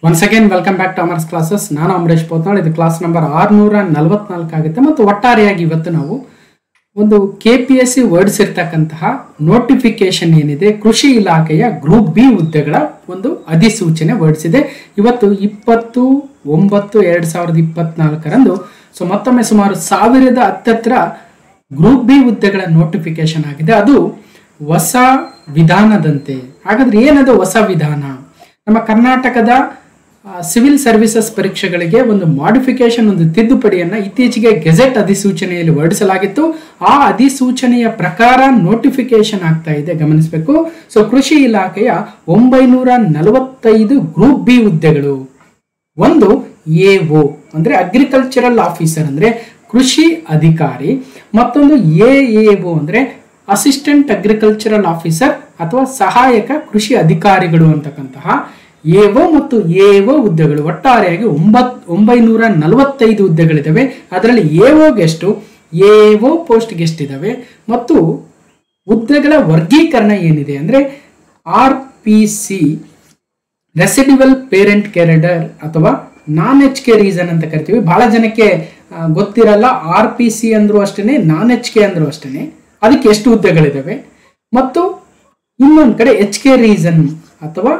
Once again, welcome back to Amar's classes. ನಾನು ಅಮರೇಶ್ ಪೋತ್ನಾಳ್. ಇದು class number 644 ಆಗುತ್ತೆ ಮತ್ತು ಒಟ್ಟಾರೆಯಾಗಿ ಇವತ್ತು ನಾವು ಒಂದು KPSC ವರ್ಡ್ಸ್ ಇರತಕ್ಕಂತಹ ನೋಟಿಫಿಕೇಶನ್ ಏನಿದೆ ಕೃಷಿ ಇಲಾಖೆಯ ಗ್ರೂಪ್ ಬಿ ಹುದ್ದೆಗಳ ಒಂದು ಅಧಿಸೂಚನೆ ವರ್ಡ್ಸ್ ಇದೆ. ಇವತ್ತು 20/9/2024 ಸೊ ಮತ್ತೊಮ್ಮೆ ಸುಮಾರು 1010 ಹತ್ತಿರ ಗ್ರೂಪ್ ಬಿ ಹುದ್ದೆಗಳ ನೋಟಿಫಿಕೇಶನ್ ಆಗಿದೆ. ಅದು ಹೊಸ ವಿಧಾನದಂತೆ. ಹಾಗಾದ್ರೆ ಏನದು ಹೊಸ ವಿಧಾನ? ನಮ್ಮ ಕರ್ನಾಟಕದ ಸಿವಿಲ್ ಸರ್ವಿಸಸ್ ಪರೀಕ್ಷೆಗಳಿಗೆ ಒಂದು ಮಾಡಿಫಿಕೇಶನ್, ಒಂದು ತಿದ್ದುಪಡಿಯನ್ನ ಇತ್ತೀಚೆಗೆ ಗೆಜೆಟ್ ಅಧಿಸೂಚನೆಯಲ್ಲಿ ಹೊರಡಿಸಲಾಗಿತ್ತು. ಆ ಅಧಿಸೂಚನೆಯ ಪ್ರಕಾರ ನೋಟಿಫಿಕೇಶನ್ ಆಗ್ತಾ ಇದೆ, ಗಮನಿಸಬೇಕು. ಸೊ ಕೃಷಿ ಇಲಾಖೆಯ 945 ಗ್ರೂಪ್ ಬಿ ಹುದ್ದೆಗಳು. ಒಂದು AO ಅಂದ್ರೆ ಅಗ್ರಿಕಲ್ಚರಲ್ ಆಫೀಸರ್ ಅಂದ್ರೆ ಕೃಷಿ ಅಧಿಕಾರಿ, ಮತ್ತೊಂದು AAO ಅಂದ್ರೆ ಅಸಿಸ್ಟೆಂಟ್ ಅಗ್ರಿಕಲ್ಚರಲ್ ಆಫೀಸರ್ ಅಥವಾ ಸಹಾಯಕ ಕೃಷಿ ಅಧಿಕಾರಿಗಳು ಅಂತಕ್ಕಂತಹ AO ಮತ್ತು AO ಹುದ್ದೆಗಳು. ಒಟ್ಟಾರೆಯಾಗಿ 945 ಹುದ್ದೆಗಳಿದ್ದಾವೆ. ಅದರಲ್ಲಿ AOಗೆ ಎಷ್ಟು, AO ಪೋಸ್ಟ್ಗೆ ಎಷ್ಟಿದ್ದಾವೆ ಮತ್ತು ಹುದ್ದೆಗಳ ವರ್ಗೀಕರಣ ಏನಿದೆ ಅಂದ್ರೆ RPC ರೆಸಿಡಿವಲ್ ಪೇರೆಂಟ್ ಕೆರಿಡರ್ ಅಥವಾ ನಾನ್ HK ರೀಸನ್ ಅಂತ ಕರಿತೀವಿ. ಬಹಳ ಜನಕ್ಕೆ ಗೊತ್ತಿರಲ್ಲ. RPC ಅಂದ್ರೂ ಅಷ್ಟೇನೆ, ನಾನ್ HK ಅಂದ್ರೂ ಅಷ್ಟೇನೆ. ಅದಕ್ಕೆ ಎಷ್ಟು ಹುದ್ದೆಗಳಿದಾವೆ ಮತ್ತು ಇನ್ನೊಂದು ಕಡೆ HK ರೀಸನ್ ಅಥವಾ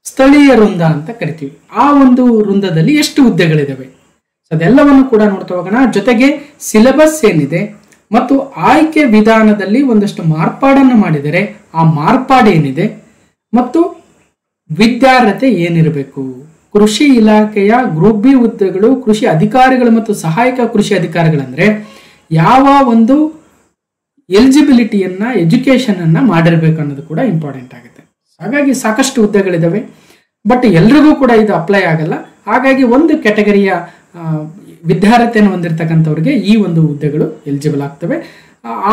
ಸ್ಥಳೀಯ ವೃಂದ ಅಂತ ಕರಿತೀವಿ. ಆ ಒಂದು ವೃಂದದಲ್ಲಿ ಎಷ್ಟು ಹುದ್ದೆಗಳಿದಾವೆ, ಅದೆಲ್ಲವನ್ನು ಕೂಡ ನೋಡ್ತಾ ಹೋಗೋಣ. ಜೊತೆಗೆ ಸಿಲೆಬಸ್ ಏನಿದೆ ಮತ್ತು ಆಯ್ಕೆ ವಿಧಾನದಲ್ಲಿ ಒಂದಷ್ಟು ಮಾರ್ಪಾಡನ್ನು ಮಾಡಿದರೆ ಆ ಮಾರ್ಪಾಡು ಏನಿದೆ ಮತ್ತು ವಿದ್ಯಾರ್ಹತೆ ಏನಿರಬೇಕು. ಕೃಷಿ ಇಲಾಖೆಯ ಗ್ರೂಪ್ ಬಿ ಹುದ್ದೆಗಳು ಕೃಷಿ ಅಧಿಕಾರಿಗಳು ಮತ್ತು ಸಹಾಯಕ ಕೃಷಿ ಅಧಿಕಾರಿಗಳಂದ್ರೆ ಯಾವ ಒಂದು ಎಲಿಜಿಬಿಲಿಟಿಯನ್ನ, ಎಜುಕೇಶನ್ ಅನ್ನ ಮಾಡಿರ್ಬೇಕು ಅನ್ನೋದು ಕೂಡ ಇಂಪಾರ್ಟೆಂಟ್ ಆಗುತ್ತೆ. ಹಾಗಾಗಿ ಸಾಕಷ್ಟು ಹುದ್ದೆಗಳಿದಾವೆ, ಬಟ್ ಎಲ್ರಿಗೂ ಕೂಡ ಇದು ಅಪ್ಲೈ ಆಗಲ್ಲ. ಹಾಗಾಗಿ ಒಂದು ಕ್ಯಾಟಗರಿಯ ವಿದ್ಯಾರ್ಹತೆಯನ್ನು ಹೊಂದಿರತಕ್ಕಂಥವ್ರಿಗೆ ಈ ಒಂದು ಹುದ್ದೆಗಳು ಎಲಿಜಿಬಲ್ ಆಗ್ತವೆ.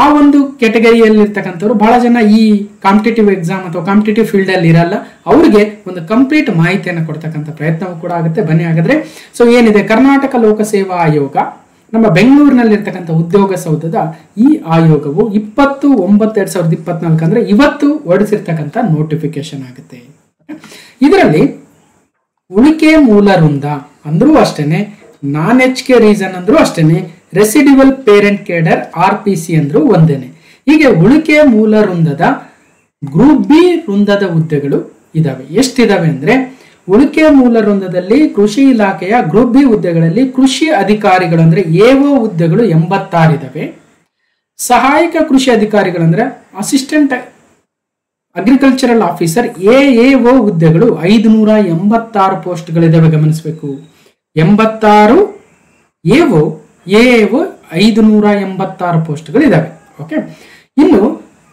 ಆ ಒಂದು ಕ್ಯಾಟಗರಿಯಲ್ಲಿ ಇರ್ತಕ್ಕಂಥವ್ರು ಬಹಳ ಜನ ಈ ಕಾಂಪಿಟೇಟಿವ್ ಎಕ್ಸಾಮ್ ಅಥವಾ ಕಾಂಪಿಟೇಟಿವ್ ಫೀಲ್ಡ್ ಅಲ್ಲಿ ಇರಲ್ಲ. ಅವ್ರಿಗೆ ಒಂದು ಕಂಪ್ಲೀಟ್ ಮಾಹಿತಿಯನ್ನು ಕೊಡ್ತಕ್ಕಂಥ ಪ್ರಯತ್ನವೂ ಕೂಡ ಆಗುತ್ತೆ. ಬನ್ನಿ ಹಾಗಾದ್ರೆ. ಸೊ ಏನಿದೆ, ಕರ್ನಾಟಕ ಲೋಕಸೇವಾ ಆಯೋಗ ನಮ್ಮ ಬೆಂಗಳೂರಿನಲ್ಲಿರ್ತಕ್ಕಂಥ ಉದ್ಯೋಗ ಸೌಧದ ಈ ಆಯೋಗವು 20/9/2024 ಅಂದ್ರೆ ಇವತ್ತು ಹೊರಡಿಸಿರ್ತಕ್ಕಂಥ ನೋಟಿಫಿಕೇಶನ್ ಆಗುತ್ತೆ. ಇದರಲ್ಲಿ ಉಳಿಕೆ ಮೂಲ ವೃಂದ ಅಂದ್ರೂ ಅಷ್ಟೇನೆ, ನಾನ್ HK ರೀಸನ್ ಅಂದ್ರೂ ಅಷ್ಟೇನೆ, ರೆಸಿಡಿವಲ್ ಪೇರೆಂಟ್ ಕೇಡರ್ RPC ಅಂದ್ರೂ ಒಂದೇನೆ. ಹೀಗೆ ಉಳಿಕೆ ಮೂಲ ವೃಂದದ ಗ್ರೂಪ್ ಬಿ ವೃಂದದ ಹುದ್ದೆಗಳು ಇದಾವೆ. ಎಷ್ಟಿದಾವೆ ಅಂದ್ರೆ, ಉಳಿಕೆ ಮೂಲ ವೃಂದದಲ್ಲಿ ಕೃಷಿ ಇಲಾಖೆಯ ಗ್ರೂಪ್ ಬಿ ಹುದ್ದೆಗಳಲ್ಲಿ ಕೃಷಿ ಅಧಿಕಾರಿಗಳು ಅಂದ್ರೆ AO ಹುದ್ದೆಗಳು 86 ಇದಾವೆ. ಸಹಾಯಕ ಕೃಷಿ ಅಧಿಕಾರಿಗಳು ಅಂದ್ರೆ ಅಸಿಸ್ಟೆಂಟ್ ಅಗ್ರಿಕಲ್ಚರಲ್ ಆಫೀಸರ್ AAO ಹುದ್ದೆಗಳು 586 ಪೋಸ್ಟ್ಗಳಿದಾವೆ. ಗಮನಿಸಬೇಕು, 86 AO 586 ಪೋಸ್ಟ್ಗಳಿದಾವೆ. ಓಕೆ. ಇನ್ನು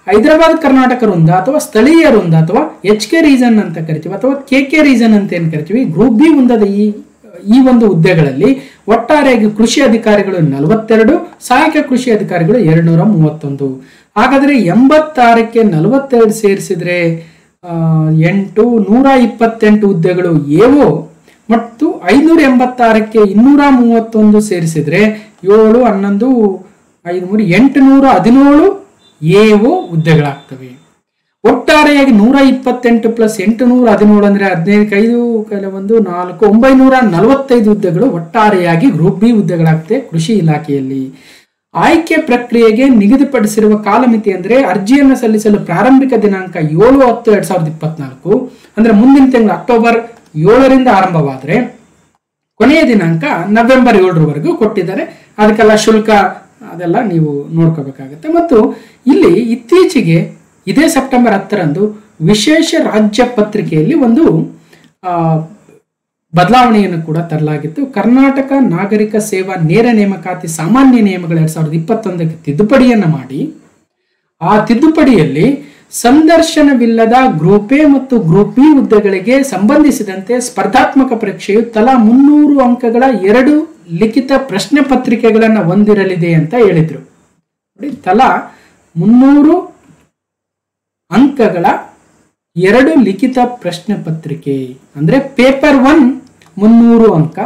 ಹೈದರಾಬಾದ್ ಕರ್ನಾಟಕ ವೃಂದ ಅಥವಾ ಸ್ಥಳೀಯ ವೃಂದ ಅಥವಾ HK ರೀಸನ್ ಅಂತ ಕರಿತೀವಿ ಅಥವಾ KK ರೀಸನ್ ಅಂತ ಏನ್ ಕರಿತೀವಿ, ಗ್ರೂಪ್ ಬಿ ವೃಂದದ ಈ ಒಂದು ಹುದ್ದೆಗಳಲ್ಲಿ ಒಟ್ಟಾರೆಯಾಗಿ ಕೃಷಿ ಅಧಿಕಾರಿಗಳು 42, ಸಹಾಯಕ ಕೃಷಿ ಅಧಿಕಾರಿಗಳು 231. ಹಾಗಾದ್ರೆ 86ಕ್ಕೆ 42 ಸೇರಿಸಿದ್ರೆ 128 ಹುದ್ದೆಗಳು AO ಮತ್ತು 586ಕ್ಕೆ 231 ಸೇರಿಸಿದ್ರೆ 7, 11, 5, 817 AO ಹುದ್ದೆಗಳಾಗ್ತವೆ. ಒಟ್ಟಾರೆಯಾಗಿ 128 ಪ್ಲಸ್ 817 ಅಂದ್ರೆ 15, 1, 4, 945 ಹುದ್ದೆಗಳು ಒಟ್ಟಾರೆಯಾಗಿ ಗ್ರೂಪ್ ಬಿ ಹುದ್ದೆಗಳಾಗ್ತವೆ ಕೃಷಿ ಇಲಾಖೆಯಲ್ಲಿ. ಆಯ್ಕೆ ಪ್ರಕ್ರಿಯೆಗೆ ನಿಗದಿಪಡಿಸಿರುವ ಕಾಲಮಿತಿ ಅಂದ್ರೆ ಅರ್ಜಿಯನ್ನು ಸಲ್ಲಿಸಲು ಪ್ರಾರಂಭಿಕ ದಿನಾಂಕ 7/10/2024 ಅಂದ್ರೆ ಮುಂದಿನ ತಿಂಗಳು ಅಕ್ಟೋಬರ್ 7ರಿಂದ ಆರಂಭವಾದ್ರೆ ಕೊನೆಯ ದಿನಾಂಕ ನವೆಂಬರ್ 7ರವರೆಗೂ ಕೊಟ್ಟಿದ್ದಾರೆ. ಅದಕ್ಕೆಲ್ಲ ಶುಲ್ಕ ಅದೆಲ್ಲ ನೀವು ನೋಡ್ಕೋಬೇಕಾಗುತ್ತೆ. ಮತ್ತು ಇಲ್ಲಿ ಇತ್ತೀಚೆಗೆ ಇದೇ ಸೆಪ್ಟೆಂಬರ್ 10ರಂದು ವಿಶೇಷ ರಾಜ್ಯ ಪತ್ರಿಕೆಯಲ್ಲಿ ಒಂದು ಬದಲಾವಣೆಯನ್ನು ಕೂಡ ತರಲಾಗಿತ್ತು. ಕರ್ನಾಟಕ ನಾಗರಿಕ ಸೇವಾ ನೇರ ನೇಮಕಾತಿ ಸಾಮಾನ್ಯ ನಿಯಮಗಳು 2021ಕ್ಕೆ ತಿದ್ದುಪಡಿಯನ್ನ ಮಾಡಿ ಆ ತಿದ್ದುಪಡಿಯಲ್ಲಿ ಸಂದರ್ಶನವಿಲ್ಲದ ಗ್ರೂಪ್ ಎ ಮತ್ತು ಗ್ರೂಪ್ ಬಿ ಹುದ್ದೆಗಳಿಗೆ ಸಂಬಂಧಿಸಿದಂತೆ ಸ್ಪರ್ಧಾತ್ಮಕ ಪರೀಕ್ಷೆಯು ತಲಾ 300 ಅಂಕಗಳ 2 ಲಿಖಿತ ಪ್ರಶ್ನೆ ಪತ್ರಿಕೆಗಳನ್ನು ಹೊಂದಿರಲಿದೆ ಅಂತ ಹೇಳಿದ್ರು. ತಲಾ 300 ಅಂಕಗಳ 2 ಲಿಖಿತ ಪ್ರಶ್ನೆ ಪತ್ರಿಕೆ ಅಂದ್ರೆ ಪೇಪರ್ 1 300 ಅಂಕ,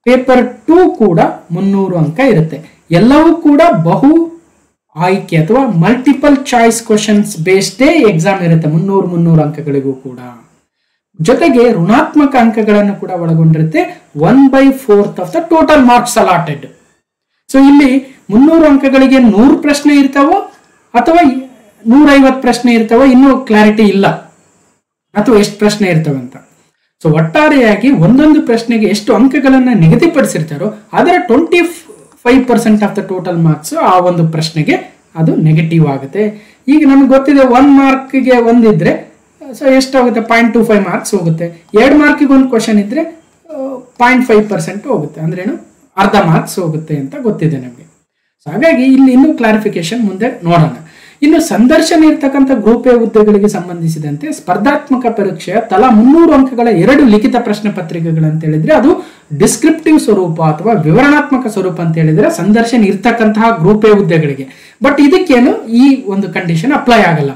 ಪೇಪರ್ 2 ಕೂಡ 300 ಅಂಕ ಇರುತ್ತೆ. ಎಲ್ಲವೂ ಕೂಡ ಬಹು ಆಯ್ಕೆ ಅಥವಾ ಮಲ್ಟಿಪಲ್ ಚಾಯ್ಸ್ ಕ್ವಶನ್ಸ್ ಬೇಸ್ಡೇ ಎಕ್ಸಾಮ್ ಇರುತ್ತೆ 300 ಅಂಕಗಳಿಗೂ ಕೂಡ. ಜೊತೆಗೆ ಋಣಾತ್ಮಕ ಅಂಕಗಳನ್ನು ಕೂಡ ಒಳಗೊಂಡಿರುತ್ತೆ 1/4 of the total marks allotted. So ಇಲ್ಲಿ 300 ಅಂಕಗಳಿಗೆ 100 ಪ್ರಶ್ನೆ ಇರ್ತಾವೋ ಅಥವಾ 150 ಪ್ರಶ್ನೆ ಇರ್ತಾವೋ ಇನ್ನೂ ಕ್ಲಾರಿಟಿ ಇಲ್ಲ, ಅಥವಾ ಎಷ್ಟು ಪ್ರಶ್ನೆ ಇರ್ತವೆ ಅಂತ. ಸೊ ಒಟ್ಟಾರೆಯಾಗಿ ಒಂದೊಂದು ಪ್ರಶ್ನೆಗೆ ಎಷ್ಟು ಅಂಕಗಳನ್ನು ನಿಗದಿಪಡಿಸಿರ್ತಾರೋ ಅದರ 25% ಆಫ್ ದ ಟೋಟಲ್ ಮಾರ್ಕ್ಸ್ ಆ ಒಂದು ಪ್ರಶ್ನೆಗೆ ಅದು ನೆಗೆಟಿವ್ ಆಗುತ್ತೆ. ಈಗ ನಮ್ಗೆ ಗೊತ್ತಿದೆ 1 ಮಾರ್ಕ್ಗೆ ಒಂದಿದ್ರೆ ಸೊ ಎಷ್ಟಾಗುತ್ತೆ, 0.25 ಮಾರ್ಕ್ಸ್ ಹೋಗುತ್ತೆ. 2 ಮಾರ್ಕಿಗೆ ಒಂದು ಕ್ವಶನ್ ಇದ್ರೆ 0.5% ಹೋಗುತ್ತೆ, ಅಂದ್ರೇನು ಅರ್ಧ ಮಾರ್ಕ್ಸ್ ಹೋಗುತ್ತೆ ಅಂತ ಗೊತ್ತಿದೆ ನಮಗೆ. ಸೊ ಹಾಗಾಗಿ ಇಲ್ಲಿ ಇನ್ನೂ ಕ್ಲಾರಿಫಿಕೇಶನ್ ಮುಂದೆ ನೋಡೋಣ. ಇನ್ನು ಸಂದರ್ಶನ ಇರ್ತಕ್ಕಂಥ ಗ್ರೂಪ್ ಎ ಹುದ್ದೆಗಳಿಗೆ ಸಂಬಂಧಿಸಿದಂತೆ ಸ್ಪರ್ಧಾತ್ಮಕ ಪರೀಕ್ಷೆಯ ತಲಾ 300 ಅಂಕಗಳ 2 ಲಿಖಿತ ಪ್ರಶ್ನೆ ಪತ್ರಿಕೆಗಳಂತ ಹೇಳಿದ್ರೆ ಅದು ಡಿಸ್ಕ್ರಿಪ್ಟಿವ್ ಸ್ವರೂಪ ಅಥವಾ ವಿವರಣಾತ್ಮಕ ಸ್ವರೂಪ ಅಂತ ಹೇಳಿದ್ರೆ ಸಂದರ್ಶನ ಇರ್ತಕ್ಕಂತಹ ಗ್ರೂಪ್ ಎ ಹುದ್ದೆಗಳಿಗೆ. ಬಟ್ ಇದಕ್ಕೇನು ಈ ಒಂದು ಕಂಡೀಷನ್ ಅಪ್ಲೈ ಆಗಲ್ಲ.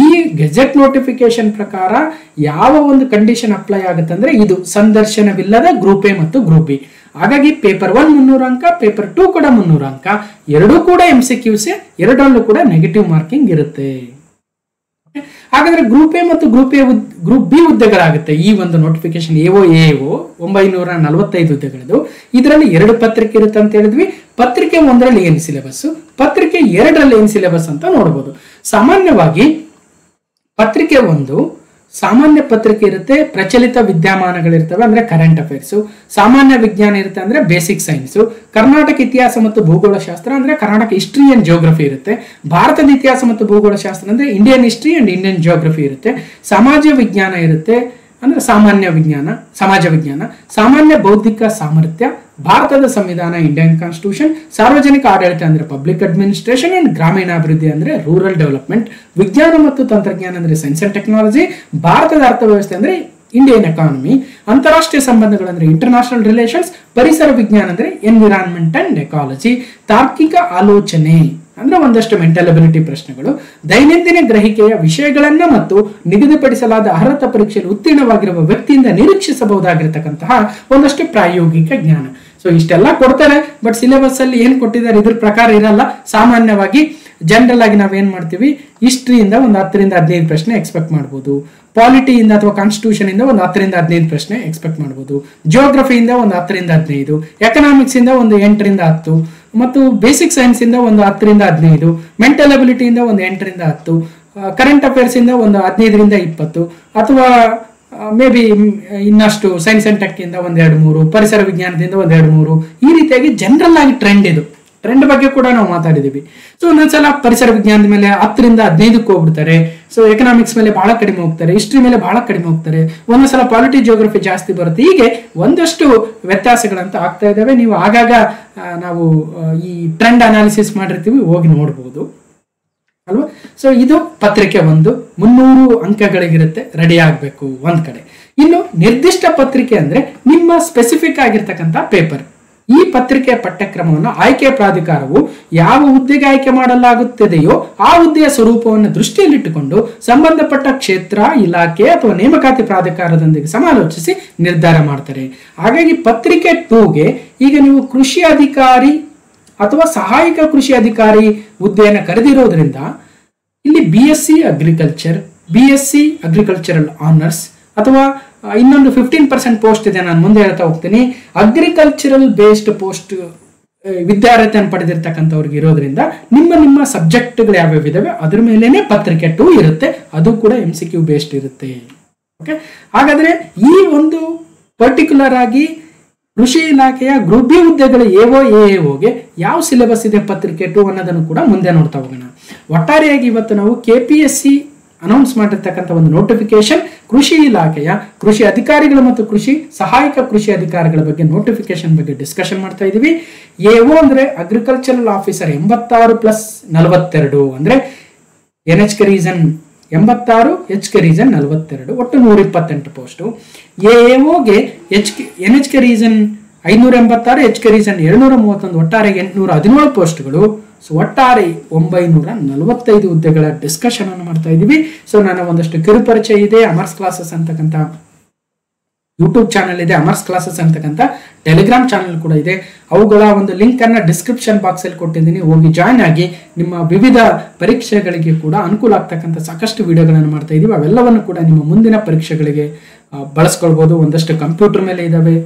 ಈ ಗೆಜೆಟ್ ನೋಟಿಫಿಕೇಶನ್ ಪ್ರಕಾರ ಯಾವ ಒಂದು ಕಂಡೀಷನ್ ಅಪ್ಲೈ ಆಗುತ್ತೆ ಅಂದ್ರೆ ಇದು ಸಂದರ್ಶನವಿಲ್ಲದ ಗ್ರೂಪ್ ಎ ಮತ್ತು ಗ್ರೂಪ್ ಬಿ. ಹಾಗಾಗಿ ಪೇಪರ್ 1 300 ಅಂಕ, ಪೇಪರ್ 2 ಕೂಡ 300 ಅಂಕ, ಎರಡೂ ಕೂಡ MCQs, ಎರಡರಲ್ಲೂ ಕೂಡ ನೆಗೆಟಿವ್ ಮಾರ್ಕಿಂಗ್ ಇರುತ್ತೆ. ಹಾಗಾದ್ರೆ ಗ್ರೂಪ್ ಎ ಮತ್ತು ಗ್ರೂಪ್ ಬಿ ಹುದ್ದೆಗಳಾಗುತ್ತೆ. ಈ ಒಂದು ನೋಟಿಫಿಕೇಶನ್ AO 945 ಹುದ್ದೆಗಳದು. ಇದರಲ್ಲಿ 2 ಪತ್ರಿಕೆ ಇರುತ್ತೆ ಅಂತ ಹೇಳಿದ್ವಿ. ಪತ್ರಿಕೆ 1ರಲ್ಲಿ ಏನು ಸಿಲೆಬಸ್, ಪತ್ರಿಕೆ 2ರಲ್ಲಿ ಏನು ಸಿಲೆಬಸ್ ಅಂತ ನೋಡಬಹುದು. ಸಾಮಾನ್ಯವಾಗಿ ಪತ್ರಿಕೆ 1 ಸಾಮಾನ್ಯ ಪತ್ರಿಕೆ ಇರುತ್ತೆ, ಪ್ರಚಲಿತ ವಿದ್ಯಮಾನಗಳಿರ್ತವೆ ಅಂದ್ರೆ ಕರೆಂಟ್ ಅಫೇರ್ಸ್. ಸಾಮಾನ್ಯ ವಿಜ್ಞಾನ ಇರುತ್ತೆ ಅಂದ್ರೆ ಬೇಸಿಕ್ ಸೈನ್ಸ್. ಕರ್ನಾಟಕ ಇತಿಹಾಸ ಮತ್ತು ಭೂಗೋಳಶಾಸ್ತ್ರ ಅಂದ್ರೆ ಕರ್ನಾಟಕ ಹಿಸ್ಟ್ರಿ ಅಂಡ್ ಜಿಯೋಗ್ರಫಿ ಇರುತ್ತೆ. ಭಾರತದ ಇತಿಹಾಸ ಮತ್ತು ಭೂಗೋಳಶಾಸ್ತ್ರ ಅಂದ್ರೆ Indian history and Indian geography ಇರುತ್ತೆ. ಸಮಾಜ ವಿಜ್ಞಾನ ಇರುತ್ತೆ ಅಂದ್ರೆ ಸಾಮಾನ್ಯ ವಿಜ್ಞಾನ, ಸಮಾಜ ವಿಜ್ಞಾನ. ಸಾಮಾನ್ಯ ಬೌದ್ಧಿಕ ಸಾಮರ್ಥ್ಯ, ಭಾರತದ ಸಂವಿಧಾನ ಇಂಡಿಯನ್ ಕಾನ್ಸ್ಟಿಟ್ಯೂಷನ್, ಸಾರ್ವಜನಿಕ ಆಡಳಿತ ಅಂದ್ರೆ ಪಬ್ಲಿಕ್ ಅಡ್ಮಿನಿಸ್ಟ್ರೇಷನ್ ಅಂಡ್ ಗ್ರಾಮೀಣಾಭಿವೃದ್ಧಿ ಅಂದ್ರೆ ರೂರಲ್ ಡೆವಲಪ್ಮೆಂಟ್, ವಿಜ್ಞಾನ ಮತ್ತು ತಂತ್ರಜ್ಞಾನ ಅಂದ್ರೆ ಸೈನ್ಸ್ ಅಂಡ್ ಟೆಕ್ನಾಲಜಿ, ಭಾರತದ ಅರ್ಥವ್ಯವಸ್ಥೆ ಅಂದ್ರೆ ಇಂಡಿಯನ್ ಎಕಾನಮಿ, ಅಂತಾರಾಷ್ಟ್ರೀಯ ಸಂಬಂಧಗಳಂದ್ರೆ ಇಂಟರ್ನ್ಯಾಷನಲ್ ರಿಲೇಷನ್ಸ್, ಪರಿಸರ ವಿಜ್ಞಾನ ಅಂದ್ರೆ ಎನ್ವಿರಾನ್ಮೆಂಟ್ ಅಂಡ್ ಎಕಾಲಜಿ, ತಾರ್ಕಿಕ ಆಲೋಚನೆ ಅಂದ್ರೆ ಒಂದಷ್ಟು ಮೆಂಟಲ್ ಅಬಿಲಿಟಿ ಪ್ರಶ್ನೆಗಳು, ದೈನಂದಿನ ಗ್ರಹಿಕೆಯ ವಿಷಯಗಳನ್ನ ಮತ್ತು ನಿಗದಿಪಡಿಸಲಾದ ಅರ್ಹತಾ ಪರೀಕ್ಷೆಯಲ್ಲಿ ಉತ್ತೀರ್ಣವಾಗಿರುವ ವ್ಯಕ್ತಿಯಿಂದ ನಿರೀಕ್ಷಿಸಬಹುದಾಗಿರತಕ್ಕಂತಹ ಒಂದಷ್ಟು ಪ್ರಾಯೋಗಿಕ ಜ್ಞಾನ. ಸೊ ಇಷ್ಟೆಲ್ಲ ಕೊಡ್ತಾರೆ, ಬಟ್ ಸಿಲೆಬಸ್ ಅಲ್ಲಿ ಏನ್ ಕೊಟ್ಟಿದ್ದಾರೆ ಇದ್ರ ಪ್ರಕಾರ ಇರಲ್ಲ. ಸಾಮಾನ್ಯವಾಗಿ ಜನರಲ್ ಆಗಿ ನಾವೇನ್ ಮಾಡ್ತೀವಿ, ಹಿಸ್ಟ್ರಿಯಿಂದ ಒಂದು 10 ರಿಂದ 15 ಪ್ರಶ್ನೆ ಎಕ್ಸ್ಪೆಕ್ಟ್ ಮಾಡಬಹುದು, ಪಾಲಿಟಿಯಿಂದ ಅಥವಾ ಕಾನ್ಸ್ಟಿಟ್ಯೂಷನ್ ಇಂದ ಒಂದು 10 ರಿಂದ 15 ಪ್ರಶ್ನೆ ಎಕ್ಸ್ಪೆಕ್ಟ್ ಮಾಡಬಹುದು, ಜಿಯೋಗ್ರಫಿಯಿಂದ ಒಂದು 10 ರಿಂದ 15, ಎಕನಾಮಿಕ್ಸ್ ಇಂದ ಒಂದು 8 ರಿಂದ 10, ಮತ್ತು ಬೇಸಿಕ್ ಸೈನ್ಸ್ ಇಂದ ಒಂದು 10 ರಿಂದ 15, ಮೆಂಟಲ್ ಅಬಿಲಿಟಿಯಿಂದ ಒಂದು 8 ರಿಂದ 10, ಕರೆಂಟ್ ಅಫೇರ್ಸ್ ಇಂದ ಒಂದು 15 ರಿಂದ 20, ಅಥವಾ ಮೇ ಬಿ ಇನ್ನಷ್ಟು ಸೈನ್ಸ್ ಅಂಡ್ ಟೆಕ್ ಇಂದ ಒಂದು 2-3, ಪರಿಸರ ವಿಜ್ಞಾನದಿಂದ ಒಂದು 2-3, ಈ ರೀತಿಯಾಗಿ ಜನರಲ್ ಆಗಿ ಟ್ರೆಂಡ್ ಬಗ್ಗೆ ಕೂಡ ನಾವು ಮಾತಾಡಿದೀವಿ. ಸೊ ಒಂದೊಂದ್ಸಲ ಪರಿಸರ ವಿಜ್ಞಾನದ ಮೇಲೆ 10 ರಿಂದ 15ಕ್ಕೆ ಹೋಗ್ಬಿಡ್ತಾರೆ. ಸೊ ಎಕನಾಮಿಕ್ಸ್ ಮೇಲೆ ಬಹಳ ಕಡಿಮೆ ಹೋಗ್ತಾರೆ, ಹಿಸ್ಟ್ರಿ ಮೇಲೆ ಬಹಳ ಕಡಿಮೆ ಹೋಗ್ತಾರೆ, ಒಂದೊಂದ್ಸಲ ಪಾಲಿಟಿ ಜಿಯೋಗ್ರಫಿ ಜಾಸ್ತಿ ಬರುತ್ತೆ. ಹೀಗೆ ಒಂದಷ್ಟು ವ್ಯತ್ಯಾಸಗಳಂತ ಆಗ್ತಾ ಇದ್ದಾವೆ. ನೀವು ಆಗಾಗ ನಾವು ಈ ಟ್ರೆಂಡ್ ಅನಾಲಿಸಿಸ್ ಮಾಡಿರ್ತೀವಿ, ಹೋಗಿ ನೋಡ್ಬೋದು ಅಲ್ವಾ. ಸೊ ಇದು ಪತ್ರಿಕೆ 1 300 ಅಂಕಗಳಿಗಿರುತ್ತೆ, ರೆಡಿ ಆಗಬೇಕು ಒಂದ್ ಕಡೆ. ಇನ್ನು ನಿರ್ದಿಷ್ಟ ಪತ್ರಿಕೆ ಅಂದ್ರೆ ನಿಮ್ಮ ಸ್ಪೆಸಿಫಿಕ್ ಆಗಿರ್ತಕ್ಕಂಥ ಪೇಪರ್. ಈ ಪತ್ರಿಕೆಯ ಪಠ್ಯಕ್ರಮವನ್ನು ಆಯ್ಕೆ ಪ್ರಾಧಿಕಾರವು ಯಾವ ಹುದ್ದೆಗೆ ಆಯ್ಕೆ ಮಾಡಲಾಗುತ್ತದೆಯೋ ಆ ಹುದ್ದೆಯ ಸ್ವರೂಪವನ್ನು ದೃಷ್ಟಿಯಲ್ಲಿಟ್ಟುಕೊಂಡು ಸಂಬಂಧಪಟ್ಟ ಕ್ಷೇತ್ರ, ಇಲಾಖೆ ಅಥವಾ ನೇಮಕಾತಿ ಪ್ರಾಧಿಕಾರದೊಂದಿಗೆ ಸಮಾಲೋಚಿಸಿ ನಿರ್ಧಾರ ಮಾಡ್ತಾರೆ. ಹಾಗಾಗಿ ಪತ್ರಿಕೆ 2ಗೆ ಈಗ ನೀವು ಕೃಷಿ ಅಧಿಕಾರಿ ಅಥವಾ ಸಹಾಯಕ ಕೃಷಿ ಅಧಿಕಾರಿ ಹುದ್ದೆಯನ್ನು ಕರೆದಿರೋದ್ರಿಂದ ಇಲ್ಲಿ BSc agriculture, BSc agricultural honours ಅಥವಾ ಇನ್ನೊಂದು 15% ಪೋಸ್ಟ್ ಇದೆ, ನಾನು ಮುಂದೆ ಹೇಳ್ತಾ ಹೋಗ್ತೀನಿ. ಅಗ್ರಿಕಲ್ಚರಲ್ ಬೇಸ್ಡ್ ಪೋಸ್ಟ್ ವಿದ್ಯಾರ್ಹತೆಯನ್ನು ಪಡೆದಿರ್ತಕ್ಕಂಥವ್ರಿಗೆ ಇರೋದ್ರಿಂದ ನಿಮ್ಮ ಸಬ್ಜೆಕ್ಟ್ಗಳು ಯಾವ್ಯಾವ ಇದಾವೆ ಅದ್ರ ಮೇಲೇನೆ ಪತ್ರಿಕೆ 2 ಇರುತ್ತೆ, ಅದು ಕೂಡ MCQ ಬೇಸ್ಡ್ ಇರುತ್ತೆ. ಓಕೆ, ಹಾಗಾದ್ರೆ ಈ ಒಂದು ಪರ್ಟಿಕ್ಯುಲರ್ ಆಗಿ ಕೃಷಿ ಇಲಾಖೆಯ ಗ್ರೂಪ್ ಬಿ ಹುದ್ದೆಗಳ AOಗೆ ಯಾವ ಸಿಲೆಬಸ್ ಇದೆ ಪತ್ರಿಕೆ 2 ಅನ್ನೋದನ್ನು ಕೂಡ ಮುಂದೆ ನೋಡ್ತಾ ಹೋಗೋಣ. ಒಟ್ಟಾರೆಯಾಗಿ ಇವತ್ತು ನಾವು KPSC ಅನೌನ್ಸ್ ಮಾಡಿರ್ತಕ್ಕಂಥ ಒಂದು ನೋಟಿಫಿಕೇಶನ್, ಕೃಷಿ ಇಲಾಖೆಯ ಕೃಷಿ ಅಧಿಕಾರಿಗಳು ಮತ್ತು ಕೃಷಿ ಸಹಾಯಕ ಕೃಷಿ ಅಧಿಕಾರಿಗಳ ಬಗ್ಗೆ ನೋಟಿಫಿಕೇಶನ್ ಬಗ್ಗೆ ಡಿಸ್ಕಷನ್ ಮಾಡ್ತಾ ಇದೀವಿ. AO ಅಂದ್ರೆ ಅಗ್ರಿಕಲ್ಚರಲ್ ಆಫೀಸರ್ 86+42 ಅಂದ್ರೆ NHK ರೀಸನ್ 86, HK ರೀಸನ್ 42, ಒಟ್ಟು 128 ಪೋಸ್ಟ್. AOಗೆ NHK ರೀಸನ್ 586, HK ರೀಸನ್ 231, ಒಟ್ಟಾರೆ 817 ಪೋಸ್ಟ್ಗಳು. ಸೊ ಒಟ್ಟಾರೆ 945 ಹುದ್ದೆಗಳ ಡಿಸ್ಕಷನ್ ಅನ್ನು ಮಾಡ್ತಾ ಇದ್ದೀವಿ. ಸೊ ನನ್ನ ಒಂದಷ್ಟು ಕಿರುಪರಿಚಯ ಇದೆ. ಅಮರ್ಸ್ ಕ್ಲಾಸಸ್ ಅಂತಕ್ಕಂಥ ಯೂಟ್ಯೂಬ್ ಚಾನಲ್ ಇದೆ, ಅಮರ್ಸ್ ಕ್ಲಾಸಸ್ ಅಂತಕ್ಕಂಥ ಟೆಲಿಗ್ರಾಮ್ ಚಾನಲ್ ಕೂಡ ಇದೆ. ಅವುಗಳ ಒಂದು ಲಿಂಕ್ ಅನ್ನ ಡಿಸ್ಕ್ರಿಪ್ಷನ್ ಬಾಕ್ಸ್ ಅಲ್ಲಿ ಕೊಟ್ಟಿದ್ದೀನಿ, ಹೋಗಿ ಜಾಯ್ನ್ ಆಗಿ ನಿಮ್ಮ ವಿವಿಧ ಪರೀಕ್ಷೆಗಳಿಗೆ ಕೂಡ ಅನುಕೂಲ ಆಗ್ತಕ್ಕಂಥ ಸಾಕಷ್ಟು ವಿಡಿಯೋಗಳನ್ನು ಮಾಡ್ತಾ ಇದ್ದೀವಿ. ಅವೆಲ್ಲವನ್ನು ಕೂಡ ನಿಮ್ಮ ಮುಂದಿನ ಪರೀಕ್ಷೆಗಳಿಗೆ ಬಳಸ್ಕೊಳ್ಬೋದು. ಒಂದಷ್ಟು ಕಂಪ್ಯೂಟರ್ ಮೇಲೆ ಇದಾವೆ.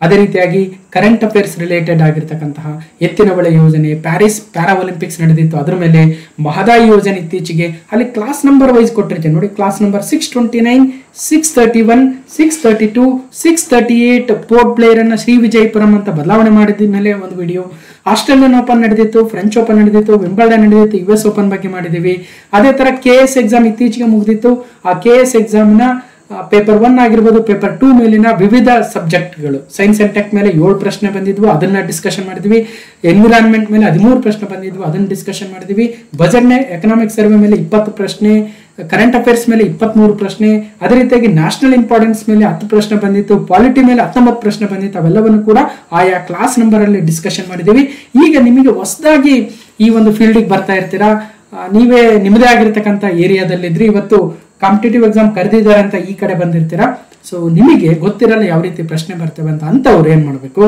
ಅದೇ ರೀತಿಯಾಗಿ ಕರೆಂಟ್ ಅಫೇರ್ಸ್ ರಿಲೇಟೆಡ್ ಆಗಿರ್ತಕ್ಕಂತಹ ಎತ್ತಿನ ಹೊಳೆ ಯೋಜನೆ, ಪ್ಯಾರಿಸ್ ಪ್ಯಾರಾ ಒಲಿಂಪಿಕ್ಸ್ ನಡೆದಿತ್ತು ಅದ್ರ ಮೇಲೆ, ಮಹದಾಯಿ ಯೋಜನೆ ಇತ್ತೀಚೆಗೆ ಅಲ್ಲಿ ಕ್ಲಾಸ್ ನಂಬರ್ ವೈಸ್ ಕೊಟ್ಟಿರ್ತೇನೆ ನೋಡಿ. ಕ್ಲಾಸ್ ನಂಬರ್ 629, 631, 632, 638 ಪೋರ್ಟ್ ಪ್ಲೇಯರ್ ಅನ್ನ ಶ್ರೀ ವಿಜಯಪುರಂ ಅಂತ ಬದಲಾವಣೆ ಮಾಡಿದ ಮೇಲೆ ಒಂದು ವಿಡಿಯೋ. ಆಸ್ಟ್ರೇಲಿಯನ್ ಓಪನ್ ನಡೆದಿತ್ತು, ಫ್ರೆಂಚ್ ಓಪನ್ ನಡೆದಿತ್ತು, ವಿಂಬಲ್ಡನ್ ನಡೆದಿತ್ತು, US ಓಪನ್ ಬಗ್ಗೆ ಮಾಡಿದ್ದೀವಿ. ಅದೇ ತರ KS ಎಕ್ಸಾಮ್ ಇತ್ತೀಚೆಗೆ ಮುಗಿದಿತ್ತು. ಆ KS ಎಕ್ಸಾಮ್ ನ ಪೇಪರ್ 1 ಆಗಿರ್ಬೋದು, ಪೇಪರ್ 2 ಮೇಲಿನ ವಿವಿಧ ಸಬ್ಜೆಕ್ಟ್ಗಳು, ಸೈನ್ಸ್ ಅಂಡ್ ಟೆಕ್ ಮೇಲೆ 7 ಪ್ರಶ್ನೆ ಬಂದಿದ್ವು, ಅದನ್ನ ಡಿಸ್ಕಷನ್ ಮಾಡಿದ್ವಿ. ಎನ್ವಿರಾನ್ಮೆಂಟ್ ಮೇಲೆ 13 ಪ್ರಶ್ನೆ ಬಂದಿದ್ವು, ಅದನ್ನ ಡಿಸ್ಕಷನ್ ಮಾಡಿದ್ವಿ. ಬಜೆಟ್ ಎಕನಾಮಿಕ್ ಸರ್ವೆ ಮೇಲೆ 20 ಪ್ರಶ್ನೆ, ಕರೆಂಟ್ ಅಫೇರ್ಸ್ ಮೇಲೆ 23 ಪ್ರಶ್ನೆ, ಅದೇ ರೀತಿಯಾಗಿ ನ್ಯಾಷನಲ್ ಇಂಪಾರ್ಟೆನ್ಸ್ ಮೇಲೆ 10 ಪ್ರಶ್ನೆ ಬಂದಿತ್ತು, ಪಾಲಿಟಿ ಮೇಲೆ 19 ಪ್ರಶ್ನೆ ಬಂದಿತ್ತು. ಅವೆಲ್ಲವನ್ನು ಕೂಡ ಆಯಾ ಕ್ಲಾಸ್ ನಂಬರ್ ಅಲ್ಲಿ ಡಿಸ್ಕಷನ್ ಮಾಡಿದ್ದೀವಿ. ಈಗ ನಿಮಗೆ ಹೊಸದಾಗಿ ಈ ಒಂದು ಫೀಲ್ಡಿಗೆ ಬರ್ತಾ ಇರ್ತೀರಾ, ನೀವೇ ನಿಮ್ಮದೇ ಆಗಿರ್ತಕ್ಕಂಥ ಏರಿಯಾದಲ್ಲಿದ್ರಿ, ಇವತ್ತು ಕಾಂಪಿಟೇಟಿವ್ ಎಕ್ಸಾಮ್ ಕರೆದಿದ್ದಾರೆ ಅಂತ ಈ ಕಡೆ ಬಂದಿರ್ತೀರಾ. ಸೊ ನಿಮಗೆ ಗೊತ್ತಿರಲ್ಲ ಯಾವ ರೀತಿ ಪ್ರಶ್ನೆ ಬರ್ತವೆ ಅಂತ. ಅಂತವ್ರು ಏನ್ ಮಾಡಬೇಕು,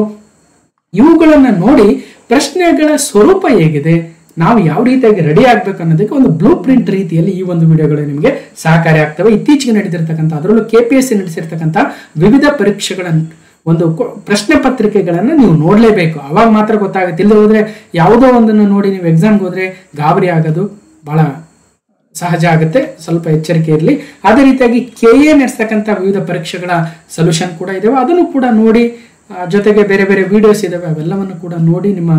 ಇವುಗಳನ್ನ ನೋಡಿ ಪ್ರಶ್ನೆಗಳ ಸ್ವರೂಪ ಹೇಗಿದೆ, ನಾವು ಯಾವ ರೀತಿಯಾಗಿ ರೆಡಿ ಆಗ್ಬೇಕು ಅನ್ನೋದಕ್ಕೆ ಒಂದು ಬ್ಲೂ ಪ್ರಿಂಟ್ ರೀತಿಯಲ್ಲಿ ಈ ಒಂದು ವಿಡಿಯೋಗಳು ನಿಮಗೆ ಸಹಕಾರಿ ಆಗ್ತವೆ. ಇತ್ತೀಚೆಗೆ ನಡೆದಿರ್ತಕ್ಕಂಥ, ಅದರಲ್ಲೂ KPSC ನಡೆಸಿರ್ತಕ್ಕಂಥ ವಿವಿಧ ಪರೀಕ್ಷೆಗಳನ್ನು ಒಂದು ಪ್ರಶ್ನೆ ಪತ್ರಿಕೆಗಳನ್ನ ನೀವು ನೋಡ್ಲೇಬೇಕು. ಅವಾಗ ಮಾತ್ರ ಗೊತ್ತಾಗುತ್ತೆ. ಇಲ್ಲದೆ ಹೋದ್ರೆ ಯಾವುದೋ ಒಂದನ್ನು ನೋಡಿ ನೀವು ಎಕ್ಸಾಮ್ಗೆ ಹೋದ್ರೆ ಗಾಬರಿ ಆಗೋದು ಬಹಳ ಸಹಜ ಆಗುತ್ತೆ. ಸ್ವಲ್ಪ ಎಚ್ಚರಿಕೆ ಇರಲಿ. ಅದೇ ರೀತಿಯಾಗಿ KA ನಡೆಸ್ತಕ್ಕಂಥ ವಿವಿಧ ಪರೀಕ್ಷೆಗಳ ಸೊಲ್ಯೂಷನ್ ಕೂಡ ಇದಾವೆ, ಅದನ್ನು ಕೂಡ ನೋಡಿ. ಜೊತೆಗೆ ಬೇರೆ ಬೇರೆ ವಿಡಿಯೋಸ್ ಇದಾವೆ, ಅವೆಲ್ಲವನ್ನು ಕೂಡ ನೋಡಿ ನಿಮ್ಮ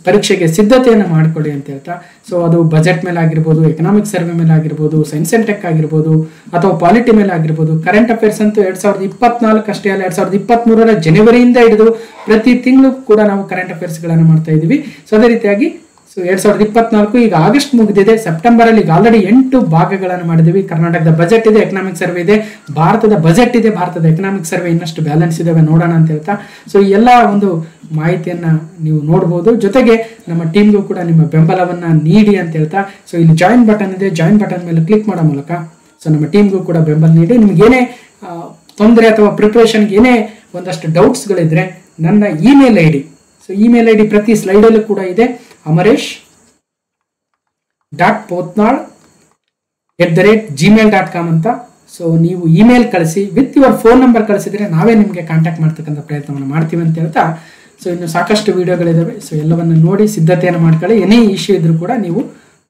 ಪರೀಕ್ಷೆಗೆ ಸಿದ್ಧತೆಯನ್ನು ಮಾಡಿಕೊಳ್ಳಿ ಅಂತ ಹೇಳ್ತಾ. ಸೊ ಅದು ಬಜೆಟ್ ಮೇಲೆ ಆಗಿರ್ಬೋದು, ಎಕನಾಮಿಕ್ ಸರ್ವೆ ಮೇಲೆ ಆಗಿರ್ಬೋದು, ಸೈನ್ಸ್ ಅಂಡ್ ಟೆಕ್ ಆಗಿರ್ಬೋದು, ಅಥವಾ ಪಾಲಿಟಿ ಮೇಲೆ ಆಗಿರ್ಬೋದು. ಕರೆಂಟ್ ಅಫೇರ್ಸ್ ಅಂತೂ 2024 ಅಷ್ಟೇ ಅಲ್ಲ, 2023 ಜನವರಿಯಿಂದ ಹಿಡಿದು ಪ್ರತಿ ತಿಂಗಳು ಕೂಡ ನಾವು ಕರೆಂಟ್ ಅಫೇರ್ಸ್ಗಳನ್ನು ಮಾಡ್ತಾ ಇದ್ದೀವಿ. ಸೊ ಅದೇ ರೀತಿಯಾಗಿ 2024 ಈಗ ಆಗಸ್ಟ್ ಮುಗಿದಿದೆ, ಸೆಪ್ಟೆಂಬರ್ ಅಲ್ಲಿ ಈಗ ಆಲ್ರೆಡಿ 8 ಭಾಗಗಳನ್ನು ಮಾಡಿದೀವಿ. ಕರ್ನಾಟಕದ ಬಜೆಟ್ ಇದೆ, ಎಕನಾಮಿಕ್ ಸರ್ವೆ ಇದೆ, ಭಾರತದ ಬಜೆಟ್ ಇದೆ, ಭಾರತದ ಎಕನಾಮಿಕ್ ಸರ್ವೆ ಇನ್ನಷ್ಟು ಬ್ಯಾಲೆನ್ಸ್ ಇದಾವೆ, ನೋಡೋಣ ಅಂತ ಹೇಳ್ತಾ. ಸೊ ಈ ಎಲ್ಲ ಒಂದು ಮಾಹಿತಿಯನ್ನ ನೀವು ನೋಡ್ಬೋದು. ಜೊತೆಗೆ ನಮ್ಮ ಟೀಮ್ಗೂ ಕೂಡ ನಿಮ್ಮ ಬೆಂಬಲವನ್ನ ನೀಡಿ ಅಂತ ಹೇಳ್ತಾ. ಸೊ ಇಲ್ಲಿ ಜಾಯಿನ್ ಬಟನ್ ಇದೆ, ಜಾಯಿನ್ ಬಟನ್ ಮೇಲೆ ಕ್ಲಿಕ್ ಮಾಡೋ ಮೂಲಕ ಸೊ ನಮ್ಮ ಟೀಮ್ಗೂ ಕೂಡ ಬೆಂಬಲ ನೀಡಿ. ನಿಮ್ಗೆ ಏನೇ ತೊಂದರೆ ಅಥವಾ ಪ್ರಿಪರೇಷನ್ಗೆ ಏನೇ ಒಂದಷ್ಟು ಡೌಟ್ಸ್ಗಳಿದ್ರೆ ನನ್ನ email ID, so email ID ಪ್ರತಿ ಸ್ಲೈಡಲ್ಲೂ ಕೂಡ ಇದೆ, amaresh.potnal@gmail.com ಅಂತ. ಸೊ ನೀವು ಇಮೇಲ್ ಕಳಿಸಿ, ವಿತ್ ಯುವರ್ ಫೋನ್ ನಂಬರ್ ಕಳಿಸಿದ್ರೆ ನಾವೇ ನಿಮಗೆ ಕಾಂಟ್ಯಾಕ್ಟ್ ಮಾಡ್ತಕ್ಕಂಥ ಪ್ರಯತ್ನವನ್ನು ಮಾಡ್ತೀವಿ ಅಂತ ಹೇಳ್ತಾ. ಸೊ ಇನ್ನು ಸಾಕಷ್ಟು ವಿಡಿಯೋಗಳಿದಾವೆ. ಸೊ ಎಲ್ಲವನ್ನು ನೋಡಿ ಸಿದ್ಧತೆಯನ್ನು ಮಾಡ್ಕೊಳ್ಳಿ. ಏನೇ ಇಶ್ಯೂ ಇದ್ರೂ ಕೂಡ ನೀವು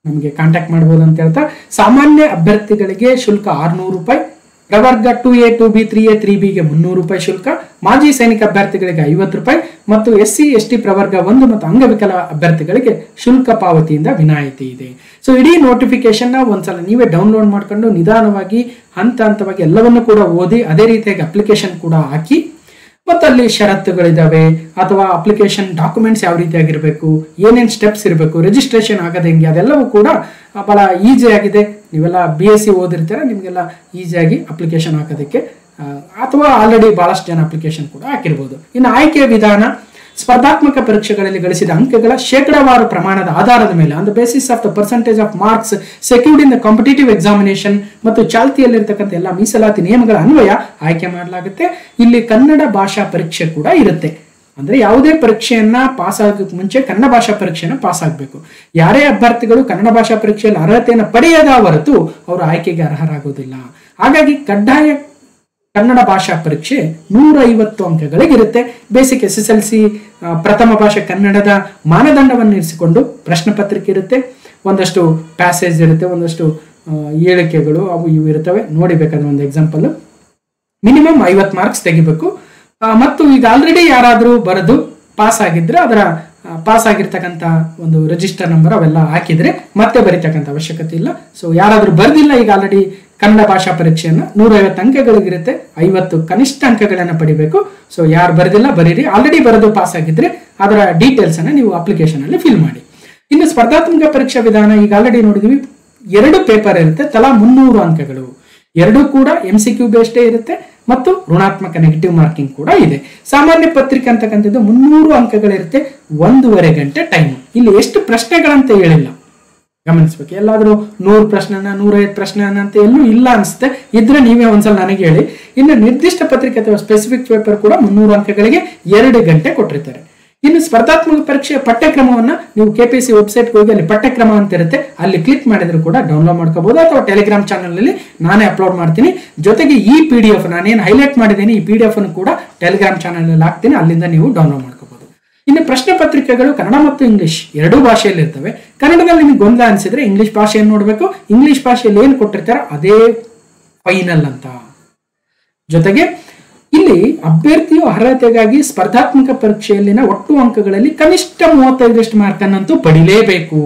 ನಮಗೆ ಕಾಂಟ್ಯಾಕ್ಟ್ ಮಾಡ್ಬೋದು ಅಂತ ಹೇಳ್ತಾ. ಸಾಮಾನ್ಯ ಅಭ್ಯರ್ಥಿಗಳಿಗೆ ಶುಲ್ಕ 600 ರೂಪಾಯಿ, ಪ್ರವರ್ಗ 2A 2B 3A 3Bಗೆ 300 ರೂಪಾಯಿ ಶುಲ್ಕ, ಮಾಜಿ ಸೈನಿಕ ಅಭ್ಯರ್ಥಿಗಳಿಗೆ 50 ರೂಪಾಯಿ, ಮತ್ತು SC ST ಪ್ರವರ್ಗ 1 ಮತ್ತು ಅಂಗವಿಕಲ ಅಭ್ಯರ್ಥಿಗಳಿಗೆ ಶುಲ್ಕ ಪಾವತಿಯಿಂದ ವಿನಾಯಿತಿ ಇದೆ. ಸೊ ಇಡೀ ನೋಟಿಫಿಕೇಶನ್ ಒಂದ್ಸಲ ನೀವೇ ಡೌನ್ಲೋಡ್ ಮಾಡ್ಕೊಂಡು ನಿಧಾನವಾಗಿ ಹಂತ ಹಂತವಾಗಿ ಎಲ್ಲವನ್ನು ಕೂಡ ಓದಿ, ಅದೇ ರೀತಿಯಾಗಿ ಅಪ್ಲಿಕೇಶನ್ ಕೂಡ ಹಾಕಿ, ಮತ್ತು ಅಲ್ಲಿ ಷರತ್ತುಗಳಿದಾವೆ ಅಥವಾ ಅಪ್ಲಿಕೇಶನ್ ಡಾಕ್ಯುಮೆಂಟ್ಸ್ ಯಾವ ರೀತಿಯಾಗಿರ್ಬೇಕು, ಏನೇನು ಸ್ಟೆಪ್ಸ್ ಇರಬೇಕು, ರಿಜಿಸ್ಟ್ರೇಷನ್ ಆಗೋದು ಹೆಂಗೆ, ಅದೆಲ್ಲವೂ ಕೂಡ ಬಹಳ ಈಸಿ ಆಗಿದೆ. ನೀವೆಲ್ಲ BSc ಓದಿರ್ತೀರ, ನಿಮಗೆಲ್ಲ ಈಸಿಯಾಗಿ ಅಪ್ಲಿಕೇಶನ್ ಹಾಕೋದಕ್ಕೆ, ಅಥವಾ ಆಲ್ರೆಡಿ ಬಹಳಷ್ಟು ಜನ ಅಪ್ಲಿಕೇಶನ್ ಕೂಡ ಹಾಕಿರ್ಬೋದು. ಇನ್ನು ಆಯ್ಕೆಯ ವಿಧಾನ, ಸ್ಪರ್ಧಾತ್ಮಕ ಪರೀಕ್ಷೆಗಳಲ್ಲಿ ಗಳಿಸಿದ ಅಂಕಗಳ ಶೇಕಡಾವಾರು ಪ್ರಮಾಣದ ಆಧಾರದ ಮೇಲೆ, on the basis of the percentage of marks secured in the competitive examination, ಮತ್ತು ಚಾಲ್ತಿಯಲ್ಲಿರ್ತಕ್ಕಂಥ ಎಲ್ಲ ಮೀಸಲಾತಿ ನಿಯಮಗಳ ಅನ್ವಯ ಆಯ್ಕೆ ಮಾಡಲಾಗುತ್ತೆ. ಇಲ್ಲಿ ಕನ್ನಡ ಭಾಷಾ ಪರೀಕ್ಷೆ ಕೂಡ ಇರುತ್ತೆ. ಅಂದ್ರೆ ಯಾವುದೇ ಪರೀಕ್ಷೆಯನ್ನ ಪಾಸ್ ಆಗೋಕ್ಕೆ ಮುಂಚೆ ಕನ್ನಡ ಭಾಷಾ ಪರೀಕ್ಷೆಯನ್ನು ಪಾಸ್ ಆಗಬೇಕು. ಯಾರೇ ಅಭ್ಯರ್ಥಿಗಳು ಕನ್ನಡ ಭಾಷಾ ಪರೀಕ್ಷೆಯಲ್ಲಿ ಅರ್ಹತೆಯನ್ನು ಪಡೆಯದ ಹೊರತು ಅವರು ಆಯ್ಕೆಗೆ ಅರ್ಹರಾಗೋದಿಲ್ಲ. ಹಾಗಾಗಿ ಕಡ್ಡಾಯ ಕನ್ನಡ ಭಾಷಾ ಪರೀಕ್ಷೆ 150 ಅಂಕಗಳಿಗಿರುತ್ತೆ. ಬೇಸಿಕ್ SSLC ಪ್ರಥಮ ಭಾಷೆ ಕನ್ನಡದ ಮಾನದಂಡವನ್ನು ಇರಿಸಿಕೊಂಡು ಪ್ರಶ್ನೆ ಪತ್ರಿಕೆ ಇರುತ್ತೆ, ಒಂದಷ್ಟು ಪ್ಯಾಸೇಜ್ ಇರುತ್ತೆ, ಒಂದಷ್ಟು ಹೇಳಿಕೆಗಳು ಅವು ಇವು ಇರುತ್ತವೆ. ನೋಡಿ ಬೇಕಾದ್ರೆ ಒಂದು ಎಕ್ಸಾಂಪಲ್, ಮಿನಿಮಮ್ 50 ಮಾರ್ಕ್ಸ್ ತೆಗಿಬೇಕು. ಮತ್ತು ಈಗ ಆಲ್ರೆಡಿ ಯಾರಾದರೂ ಬರೆದು ಪಾಸ್ ಆಗಿದ್ರೆ ಅದರ ಪಾಸ್ ಆಗಿರ್ತಕ್ಕಂಥ ಒಂದು ರಿಜಿಸ್ಟರ್ ನಂಬರ್ ಅವೆಲ್ಲ ಹಾಕಿದ್ರೆ ಮತ್ತೆ ಬರೀತಕ್ಕಂಥ ಅವಶ್ಯಕತೆ ಇಲ್ಲ. ಸೊ ಯಾರಾದರೂ ಬರೆದಿಲ್ಲ ಈಗ ಆಲ್ರೆಡಿ ಕನ್ನಡ ಭಾಷಾ ಪರೀಕ್ಷೆಯನ್ನು 150 ಅಂಕಗಳಿಗಿರುತ್ತೆ, 50 ಕನಿಷ್ಠ ಅಂಕಗಳನ್ನು ಪಡಿಬೇಕು. ಸೊ ಯಾರು ಬರೆದಿಲ್ಲ ಬರೀರಿ, ಆಲ್ರೆಡಿ ಬರೆದು ಪಾಸ್ ಆಗಿದ್ರೆ ಅದರ ಡೀಟೇಲ್ಸ್ ಅನ್ನ ನೀವು ಅಪ್ಲಿಕೇಶನ್ ಅಲ್ಲಿ ಫಿಲ್ ಮಾಡಿ. ಇನ್ನು ಸ್ಪರ್ಧಾತ್ಮಕ ಪರೀಕ್ಷಾ ವಿಧಾನ ಈಗ ಆಲ್ರೆಡಿ ನೋಡಿದ್ವಿ, 2 ಪೇಪರ್ ಇರುತ್ತೆ, ತಲಾ 300 ಅಂಕಗಳು, 2 ಕೂಡ MCQ ಬೇಸ್ಡೇ ಇರುತ್ತೆ, ಮತ್ತು ಋಣಾತ್ಮಕ ನೆಗೆಟಿವ್ ಮಾರ್ಕಿಂಗ್ ಕೂಡ ಇದೆ. ಸಾಮಾನ್ಯ ಪತ್ರಿಕೆ ಅಂತಕ್ಕಂಥದ್ದು 300 ಅಂಕಗಳಿರುತ್ತೆ, 1.5 ಗಂಟೆ ಟೈಮ್. ಇಲ್ಲಿ ಎಷ್ಟು ಪ್ರಶ್ನೆಗಳಂತ ಹೇಳಿಲ್ಲ, ಗಮನಿಸ್ಬೇಕು. ಎಲ್ಲಾದ್ರೂ 100 ಪ್ರಶ್ನೆನ 105 ಪ್ರಶ್ನೆ ಅಂತ ಎಲ್ಲೂ ಇಲ್ಲ ಅನ್ಸುತ್ತೆ. ಇದ್ರೆ ನೀವೇ ಒಂದ್ಸಲ ನನಗೆ ಹೇಳಿ. ಇನ್ನು ನಿರ್ದಿಷ್ಟ ಪತ್ರಿಕೆ ಅಥವಾ ಸ್ಪೆಸಿಫಿಕ್ ಪೇಪರ್ ಕೂಡ 300 ಅಂಕಗಳಿಗೆ 2 ಗಂಟೆ ಕೊಟ್ಟಿರ್ತಾರೆ. ಇನ್ನು ಸ್ಪರ್ಧಾತ್ಮಕ ಪರೀಕ್ಷೆ ಪಠ್ಯಕ್ರಮವನ್ನ ನೀವು KPSC ವೆಬ್ಸೈಟ್ಗೆ ಹೋಗಿ ಅಲ್ಲಿ ಪಠ್ಯಕ್ರಮ ಅಂತ ಇರುತ್ತೆ, ಅಲ್ಲಿ ಕ್ಲಿಕ್ ಮಾಡಿದ್ರು ಕೂಡ ಡೌನ್ಲೋಡ್ ಮಾಡ್ಕೋಬಹುದು, ಅಥವಾ ಟೆಲಿಗ್ರಾಮ್ ಚಾನಲ್ ಅಲ್ಲಿ ನಾನೇ ಅಪ್ಲೋಡ್ ಮಾಡ್ತೀನಿ. ಜೊತೆಗೆ ಈ PDF ನಾನೇನು ಹೈಲೈಟ್ ಮಾಡಿದ್ದೀನಿ, ಈ PDF ಅನ್ನು ಕೂಡ ಟೆಲಿಗ್ರಾಮ್ ಚಾನಲ್ ಅಲ್ಲಿ ಹಾಕ್ತೀನಿ, ಅಲ್ಲಿಂದ ನೀವು ಡೌನ್ಲೋಡ್ ಮಾಡ್ಕೋಬಹುದು. ಇನ್ನು ಪ್ರಶ್ನೆ ಪತ್ರಿಕೆಗಳು ಕನ್ನಡ ಮತ್ತು ಇಂಗ್ಲಿಷ್ ಎರಡೂ ಭಾಷೆಯಲ್ಲಿ ಇರ್ತವೆ. ಕನ್ನಡದಲ್ಲಿ ನಿಮಗೆ ಗೊಂದಲ ಅನಿಸಿದ್ರೆ ಇಂಗ್ಲಿಷ್ ಭಾಷೆಯನ್ನು ನೋಡಬೇಕು, ಇಂಗ್ಲಿಷ್ ಭಾಷೆಯಲ್ಲಿ ಏನು ಕೊಟ್ಟಿರ್ತಾರೆ ಅದೇ ಫೈನಲ್ ಅಂತ. ಜೊತೆಗೆ ಇಲ್ಲಿ ಅಭ್ಯರ್ಥಿಯು ಅರ್ಹತೆಗಾಗಿ ಸ್ಪರ್ಧಾತ್ಮಕ ಪರೀಕ್ಷೆಯಲ್ಲಿನ ಒಟ್ಟು ಅಂಕಗಳಲ್ಲಿ ಕನಿಷ್ಠ 35 ಮಾರ್ಕ್ ಅನ್ನಂತೂ ಪಡಿಲೇಬೇಕು.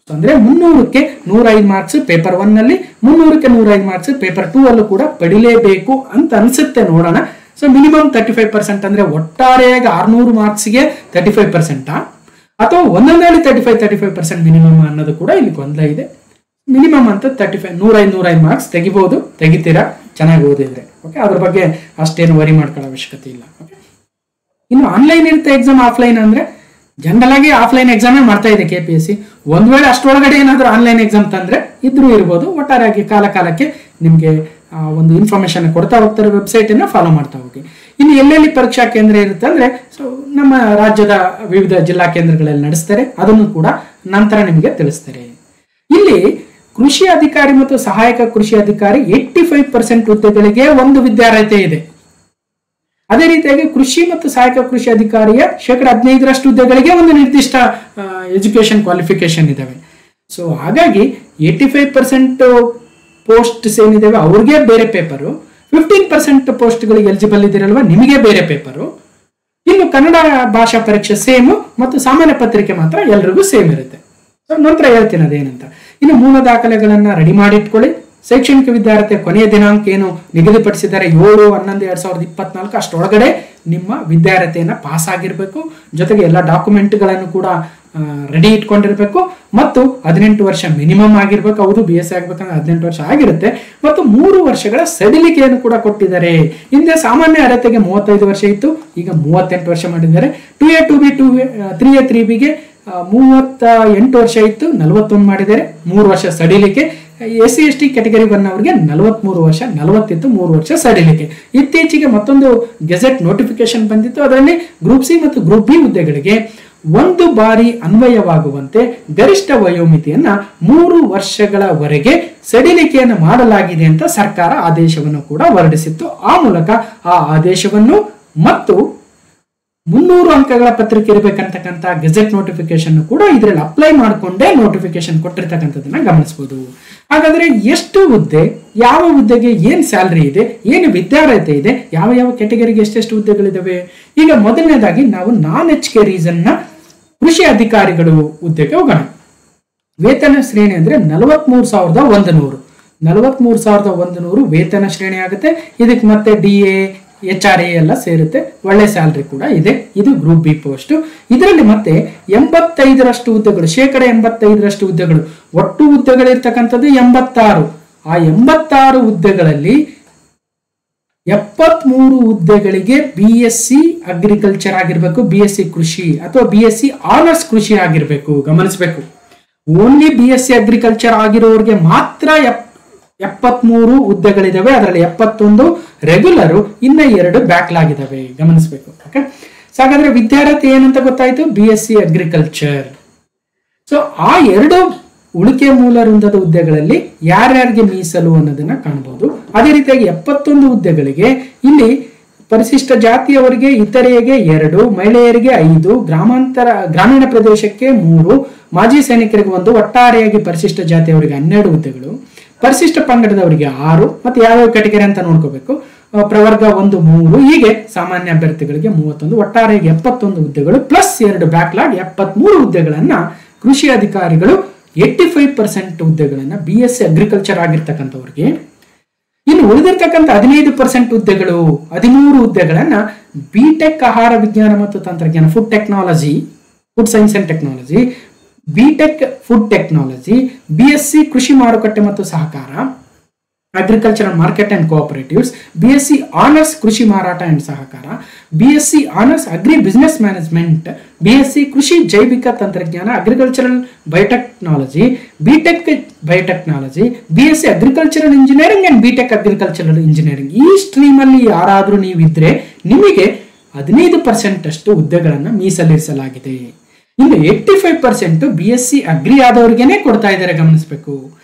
ಅಂದ್ರೆ 300ಕ್ಕೆ 105 ಮಾರ್ಕ್ಸ್ ಪೇಪರ್ 1 ನಲ್ಲಿ, 300ಕ್ಕೆ 105 ಮಾರ್ಕ್ಸ್ ಪೇಪರ್ 2 ಅಲ್ಲೂ ಕೂಡ ಪಡಿಲೇಬೇಕು ಅಂತ ಅನ್ಸುತ್ತೆ. ನೋಡೋಣ. ಸೊ ಮಿನಿಮಮ್ 35% ಅಂದ್ರೆ ಒಟ್ಟಾರೆಯಾಗಿ 600 ಮಾರ್ಕ್ಸ್ಗೆ 35% ಅಥವಾ ಒಂದೊಂದರಲ್ಲಿ 35% ಮಿನಿಮಮ್ ಅನ್ನೋದು ಕೂಡ ಇಲ್ಲಿ ಗೊಂದಲ ಇದೆ. ಮಿನಿಮಮ್ ಅಂತ 105 ಮಾರ್ಕ್ಸ್ ತೆಗಿಬಹುದು, ತೆಗಿತೀರಾ ಚೆನ್ನಾಗಿ ಓದಿದ್ರೆ. ಓಕೆ, ಅದ್ರ ಬಗ್ಗೆ ಅಷ್ಟೇನು ವರಿ ಮಾಡ್ಕೊಳ್ಳೋ ಅವಶ್ಯಕತೆ ಇಲ್ಲ. ಓಕೆ, ಇನ್ನು ಆನ್ಲೈನ್ ಇರುತ್ತೆ ಎಕ್ಸಾಮ್, ಆಫ್ಲೈನ್ ಅಂದ್ರೆ ಜನರಲ್ ಆಗಿ ಆಫ್ಲೈನ್ ಎಕ್ಸಾಮೇ ಮಾಡ್ತಾ ಇದೆ KPSC. ಒಂದ್ ವೇಳೆ ಅಷ್ಟೊಳಗಡೆ ಏನಾದರೂ ಆನ್ಲೈನ್ ಎಕ್ಸಾಮ್ ತಂದ್ರೆ ಇದ್ರೂ ಇರ್ಬೋದು. ಒಟ್ಟಾರೆಯಾಗಿ ಕಾಲಕ್ಕೆ ನಿಮಗೆ ಒಂದು ಇನ್ಫಾರ್ಮೇಶನ್ ಕೊಡ್ತಾ ಹೋಗ್ತಾರೆ, ವೆಬ್ಸೈಟ್ ಅನ್ನ ಫಾಲೋ ಮಾಡ್ತಾ ಹೋಗಿ. ಇನ್ನು ಎಲ್ಲೆಲ್ಲಿ ಪರೀಕ್ಷಾ ಕೇಂದ್ರ ಇರುತ್ತೆ ಅಂದ್ರೆ ನಮ್ಮ ರಾಜ್ಯದ ವಿವಿಧ ಜಿಲ್ಲಾ ಕೇಂದ್ರಗಳಲ್ಲಿ ನಡೆಸ್ತಾರೆ, ಅದನ್ನು ಕೂಡ ನಂತರ ನಿಮಗೆ ತಿಳಿಸ್ತಾರೆ. ಇಲ್ಲಿ ಕೃಷಿ ಅಧಿಕಾರಿ ಮತ್ತು ಸಹಾಯಕ ಕೃಷಿ ಅಧಿಕಾರಿ 85% ಹುದ್ದೆಗಳಿಗೆ ಒಂದು ವಿದ್ಯಾರ್ಹತೆ ಇದೆ. ಅದೇ ರೀತಿಯಾಗಿ ಕೃಷಿ ಮತ್ತು ಸಹಾಯಕ ಕೃಷಿ ಅಧಿಕಾರಿಯ 15% ಹುದ್ದೆಗಳಿಗೆ ಒಂದು ನಿರ್ದಿಷ್ಟ ಎಜುಕೇಶನ್ ಕ್ವಾಲಿಫಿಕೇಶನ್ ಇದಾವೆ. ಸೊ ಹಾಗಾಗಿ 85% ಪೋಸ್ಟ್ಸ್ ಏನಿದಾವೆ ಅವ್ರಿಗೆ ಬೇರೆ ಪೇಪರು, 15% ಪೋಸ್ಟ್ಗಳಿಗೆ ಎಲಿಜಿಬಲ್ ಇದಿರಲ್ವಾ ನಿಮಗೆ ಬೇರೆ ಪೇಪರು. ಇನ್ನು ಕನ್ನಡ ಭಾಷಾ ಪರೀಕ್ಷೆ ಸೇಮ್ ಮತ್ತು ಸಾಮಾನ್ಯ ಪತ್ರಿಕೆ ಮಾತ್ರ ಎಲ್ರಿಗೂ ಸೇಮ್ ಇರುತ್ತೆ. ನಂತರ ಹೇಳ್ತೀನಿ ಅದೇನಂತ. ಇನ್ನು ಮೂಲ ದಾಖಲೆಗಳನ್ನ ರೆಡಿ ಮಾಡಿಟ್ಕೊಳ್ಳಿ. ಶೈಕ್ಷಣಿಕ ವಿದ್ಯಾರ್ಥಿ ಕೊನೆಯ ದಿನಾಂಕ ಏನು ನಿಗದಿಪಡಿಸಿದ್ದಾರೆ 7/11/2024 ಅಷ್ಟೊಳಗಡೆ ನಿಮ್ಮ ವಿದ್ಯಾರ್ಥಿಯನ್ನ ಪಾಸ್ ಆಗಿರ್ಬೇಕು. ಜೊತೆಗೆ ಎಲ್ಲ ಡಾಕ್ಯುಮೆಂಟ್ಗಳನ್ನು ಕೂಡ ರೆಡಿ ಇಟ್ಕೊಂಡಿರ್ಬೇಕು ಮತ್ತು 18 ವರ್ಷ ಮಿನಿಮಮ್ ಆಗಿರ್ಬೇಕು. ಹೌದು, BSc ಆಗ್ಬೇಕಂದ್ರೆ 18 ವರ್ಷ ಆಗಿರುತ್ತೆ. ಮತ್ತು 3 ವರ್ಷಗಳ ಸಡಿಲಿಕೆಯನ್ನು ಕೂಡ ಕೊಟ್ಟಿದ್ದಾರೆ. ಹಿಂದೆ ಸಾಮಾನ್ಯ ಅರ್ಹತೆಗೆ 35 ವರ್ಷ ಇತ್ತು, ಈಗ 38 ವರ್ಷ ಮಾಡಿದ್ದಾರೆ. 2A 2B 3A 3Bಗೆ 38 ವರ್ಷ ಇತ್ತು, 41 ಮಾಡಿದ್ದಾರೆ, 3 ವರ್ಷ ಸಡಿಲಿಕೆ. SC ST ಕ್ಯಾಟಗರಿ 1 ಅವರಿಗೆ 43 ವರ್ಷ, 40 ಇತ್ತು, 3 ವರ್ಷ ಸಡಿಲಿಕೆ. ಇತ್ತೀಚೆಗೆ ಮತ್ತೊಂದು ಗೆಜೆಟ್ ನೋಟಿಫಿಕೇಶನ್ ಬಂದಿತ್ತು, ಅದರಲ್ಲಿ ಗ್ರೂಪ್ ಸಿ ಮತ್ತು ಗ್ರೂಪ್ ಬಿ ಹುದ್ದೆಗಳಿಗೆ 1 ಬಾರಿ ಅನ್ವಯವಾಗುವಂತೆ ಗರಿಷ್ಠ ವಯೋಮಿತಿಯನ್ನ 3 ವರ್ಷಗಳವರೆಗೆ ಸಡಿಲಿಕೆಯನ್ನು ಮಾಡಲಾಗಿದೆ ಅಂತ ಸರ್ಕಾರ ಆದೇಶವನ್ನು ಕೂಡ ಹೊರಡಿಸಿತ್ತು. ಆ ಮೂಲಕ ಆ ಆದೇಶವನ್ನು ಮತ್ತು 300 ಅಂಕಗಳ ಪತ್ರಿಕೆ ಇರಬೇಕಂತಕ್ಕಂಥ ಗೆಜೆಟ್ ನೋಟಿಫಿಕೇಶನ್ ಕೂಡ ಇದರಲ್ಲಿ ಅಪ್ಲೈ ಮಾಡಿಕೊಂಡೇ ನೋಟಿಫಿಕೇಶನ್ ಕೊಟ್ಟಿರ್ತಕ್ಕಂಥದ್ದನ್ನ ಗಮನಿಸಬಹುದು. ಹಾಗಾದ್ರೆ ಎಷ್ಟು ಹುದ್ದೆ, ಯಾವ ಹುದ್ದೆಗೆ ಏನ್ ಸ್ಯಾಲರಿ ಇದೆ, ಏನು ವಿದ್ಯಾರ್ಹತೆ ಇದೆ, ಯಾವ ಯಾವ ಕ್ಯಾಟಗರಿಗೆ ಎಷ್ಟೆಷ್ಟು ಹುದ್ದೆಗಳಿದಾವೆ. ಈಗ ಮೊದಲನೇದಾಗಿ ನಾವು non-HK ರೀಸನ್ನ ಕೃಷಿ ಅಧಿಕಾರಿಗಳು ಹುದ್ದೆಗೆ ಹೋಗೋಣ. ವೇತನ ಶ್ರೇಣಿ ಅಂದ್ರೆ 43,100 ವೇತನ ಶ್ರೇಣಿ ಆಗುತ್ತೆ. ಇದಕ್ಕೆ ಮತ್ತೆ DA HRA ಎಲ್ಲ ಸೇರುತ್ತೆ, ಒಳ್ಳೆ ಸ್ಯಾಲರಿ ಕೂಡ ಇದೆ. ಇದು ಗ್ರೂಪ್ ಬಿ ಪೋಸ್ಟ್. ಇದರಲ್ಲಿ ಮತ್ತೆ 85% ಹುದ್ದೆಗಳು, 85% ಹುದ್ದೆಗಳು, ಒಟ್ಟು ಹುದ್ದೆಗಳಿರ್ತಕ್ಕಂಥದ್ದು 86. ಆ 86 ಹುದ್ದೆಗಳಲ್ಲಿ 73 ಹುದ್ದೆಗಳಿಗೆ BSc ಅಗ್ರಿಕಲ್ಚರ್ ಆಗಿರ್ಬೇಕು, BSc ಕೃಷಿ ಅಥವಾ BSc ಆನರ್ಸ್ ಕೃಷಿ ಆಗಿರ್ಬೇಕು. ಗಮನಿಸಬೇಕು, ಓನ್ಲಿ BSc ಅಗ್ರಿಕಲ್ಚರ್ ಆಗಿರೋರಿಗೆ ಮಾತ್ರ 73 ಹುದ್ದೆಗಳಿದಾವೆ. ಅದರಲ್ಲಿ 71 ರೆಗ್ಯುಲರು, ಇನ್ನ 2 ಬ್ಯಾಕ್ಲಾಗ್ ಇದಾವೆ. ಗಮನಿಸಬೇಕು. ಓಕೆ, ಸೊ ಹಾಗಾದ್ರೆ ವಿದ್ಯಾರ್ಥಿ ಏನಂತ ಗೊತ್ತಾಯ್ತು, BSc ಅಗ್ರಿಕಲ್ಚರ್. ಸೊ ಆ 2 ಉಳಿಕೆ ಮೂಲ ವೃಂದದ ಹುದ್ದೆಗಳಲ್ಲಿ ಯಾರ್ಯಾರಿಗೆ ಮೀಸಲು ಅನ್ನೋದನ್ನ ಕಾಣಬಹುದು. ಅದೇ ರೀತಿಯಾಗಿ 71 ಹುದ್ದೆಗಳಿಗೆ ಇಲ್ಲಿ ಪರಿಶಿಷ್ಟ ಜಾತಿಯವರಿಗೆ, ಇತರೆಗೆ 2, ಮಹಿಳೆಯರಿಗೆ 5, ಗ್ರಾಮೀಣ ಪ್ರದೇಶಕ್ಕೆ 3, ಮಾಜಿ ಸೈನಿಕರಿಗೆ 1, ಒಟ್ಟಾರೆಯಾಗಿ ಪರಿಶಿಷ್ಟ ಜಾತಿಯವರಿಗೆ 12 ಹುದ್ದೆಗಳು, ಪರಿಶಿಷ್ಟ ಪಂಗಡದವರಿಗೆ 6, ಮತ್ತೆ ಯಾವ್ಯಾವ ಕ್ಯಾಟಗರಿ ಅಂತ ನೋಡ್ಕೋಬೇಕು. ಪ್ರವರ್ಗ 1 3, ಹೀಗೆ ಸಾಮಾನ್ಯ ಅಭ್ಯರ್ಥಿಗಳಿಗೆ 31, ಒಟ್ಟಾರೆಯಾಗಿ 71 ಹುದ್ದೆಗಳು ಪ್ಲಸ್ 2 ಬ್ಯಾಕ್ಲಾಗ್ 73 ಹುದ್ದೆಗಳನ್ನ ಕೃಷಿ ಅಧಿಕಾರಿಗಳು 85% ಹುದ್ದೆಗಳನ್ನ BSc ಅಗ್ರಿಕಲ್ಚರ್ ಆಗಿರ್ತಕ್ಕಂಥವ್ರಿಗೆ. ಇನ್ನು ಉಳಿದಿರ್ತಕ್ಕಂಥ 15% ಹುದ್ದೆಗಳು, 13 ಹುದ್ದೆಗಳನ್ನ BTech ಆಹಾರ ವಿಜ್ಞಾನ ಮತ್ತು ತಂತ್ರಜ್ಞಾನ, food technology, food science and technology, BTech food technology, BSc ಕೃಷಿ ಮಾರುಕಟ್ಟೆ ಮತ್ತು ಸಹಕಾರ, agricultural market and cooperatives, BSc honours ಕೃಷಿ ಮಾರಾಟ ಅಂಡ್ ಸಹಕಾರ, BSc honours agri business management, BSc ಕೃಷಿ ಜೈವಿಕ ತಂತ್ರಜ್ಞಾನ, agricultural biotechnology, BTech biotechnology, BSc agricultural engineering and BTech agricultural engineering. ಈ ಸ್ಟ್ರೀಮ್ ಅಲ್ಲಿ ಯಾರಾದ್ರೂ ನೀವಿದ್ರೆ ನಿಮಗೆ 15% ಅಷ್ಟು ಹುದ್ದೆಗಳನ್ನು ಮೀಸಲಿರಿಸಲಾಗಿದೆ. ಇನ್ನು 85% BSc ಅಗ್ರಿ ಆದವರಿಗೇನೆ ಕೊಡ್ತಾ ಇದ್ದಾರೆ, ಗಮನಿಸಬೇಕು.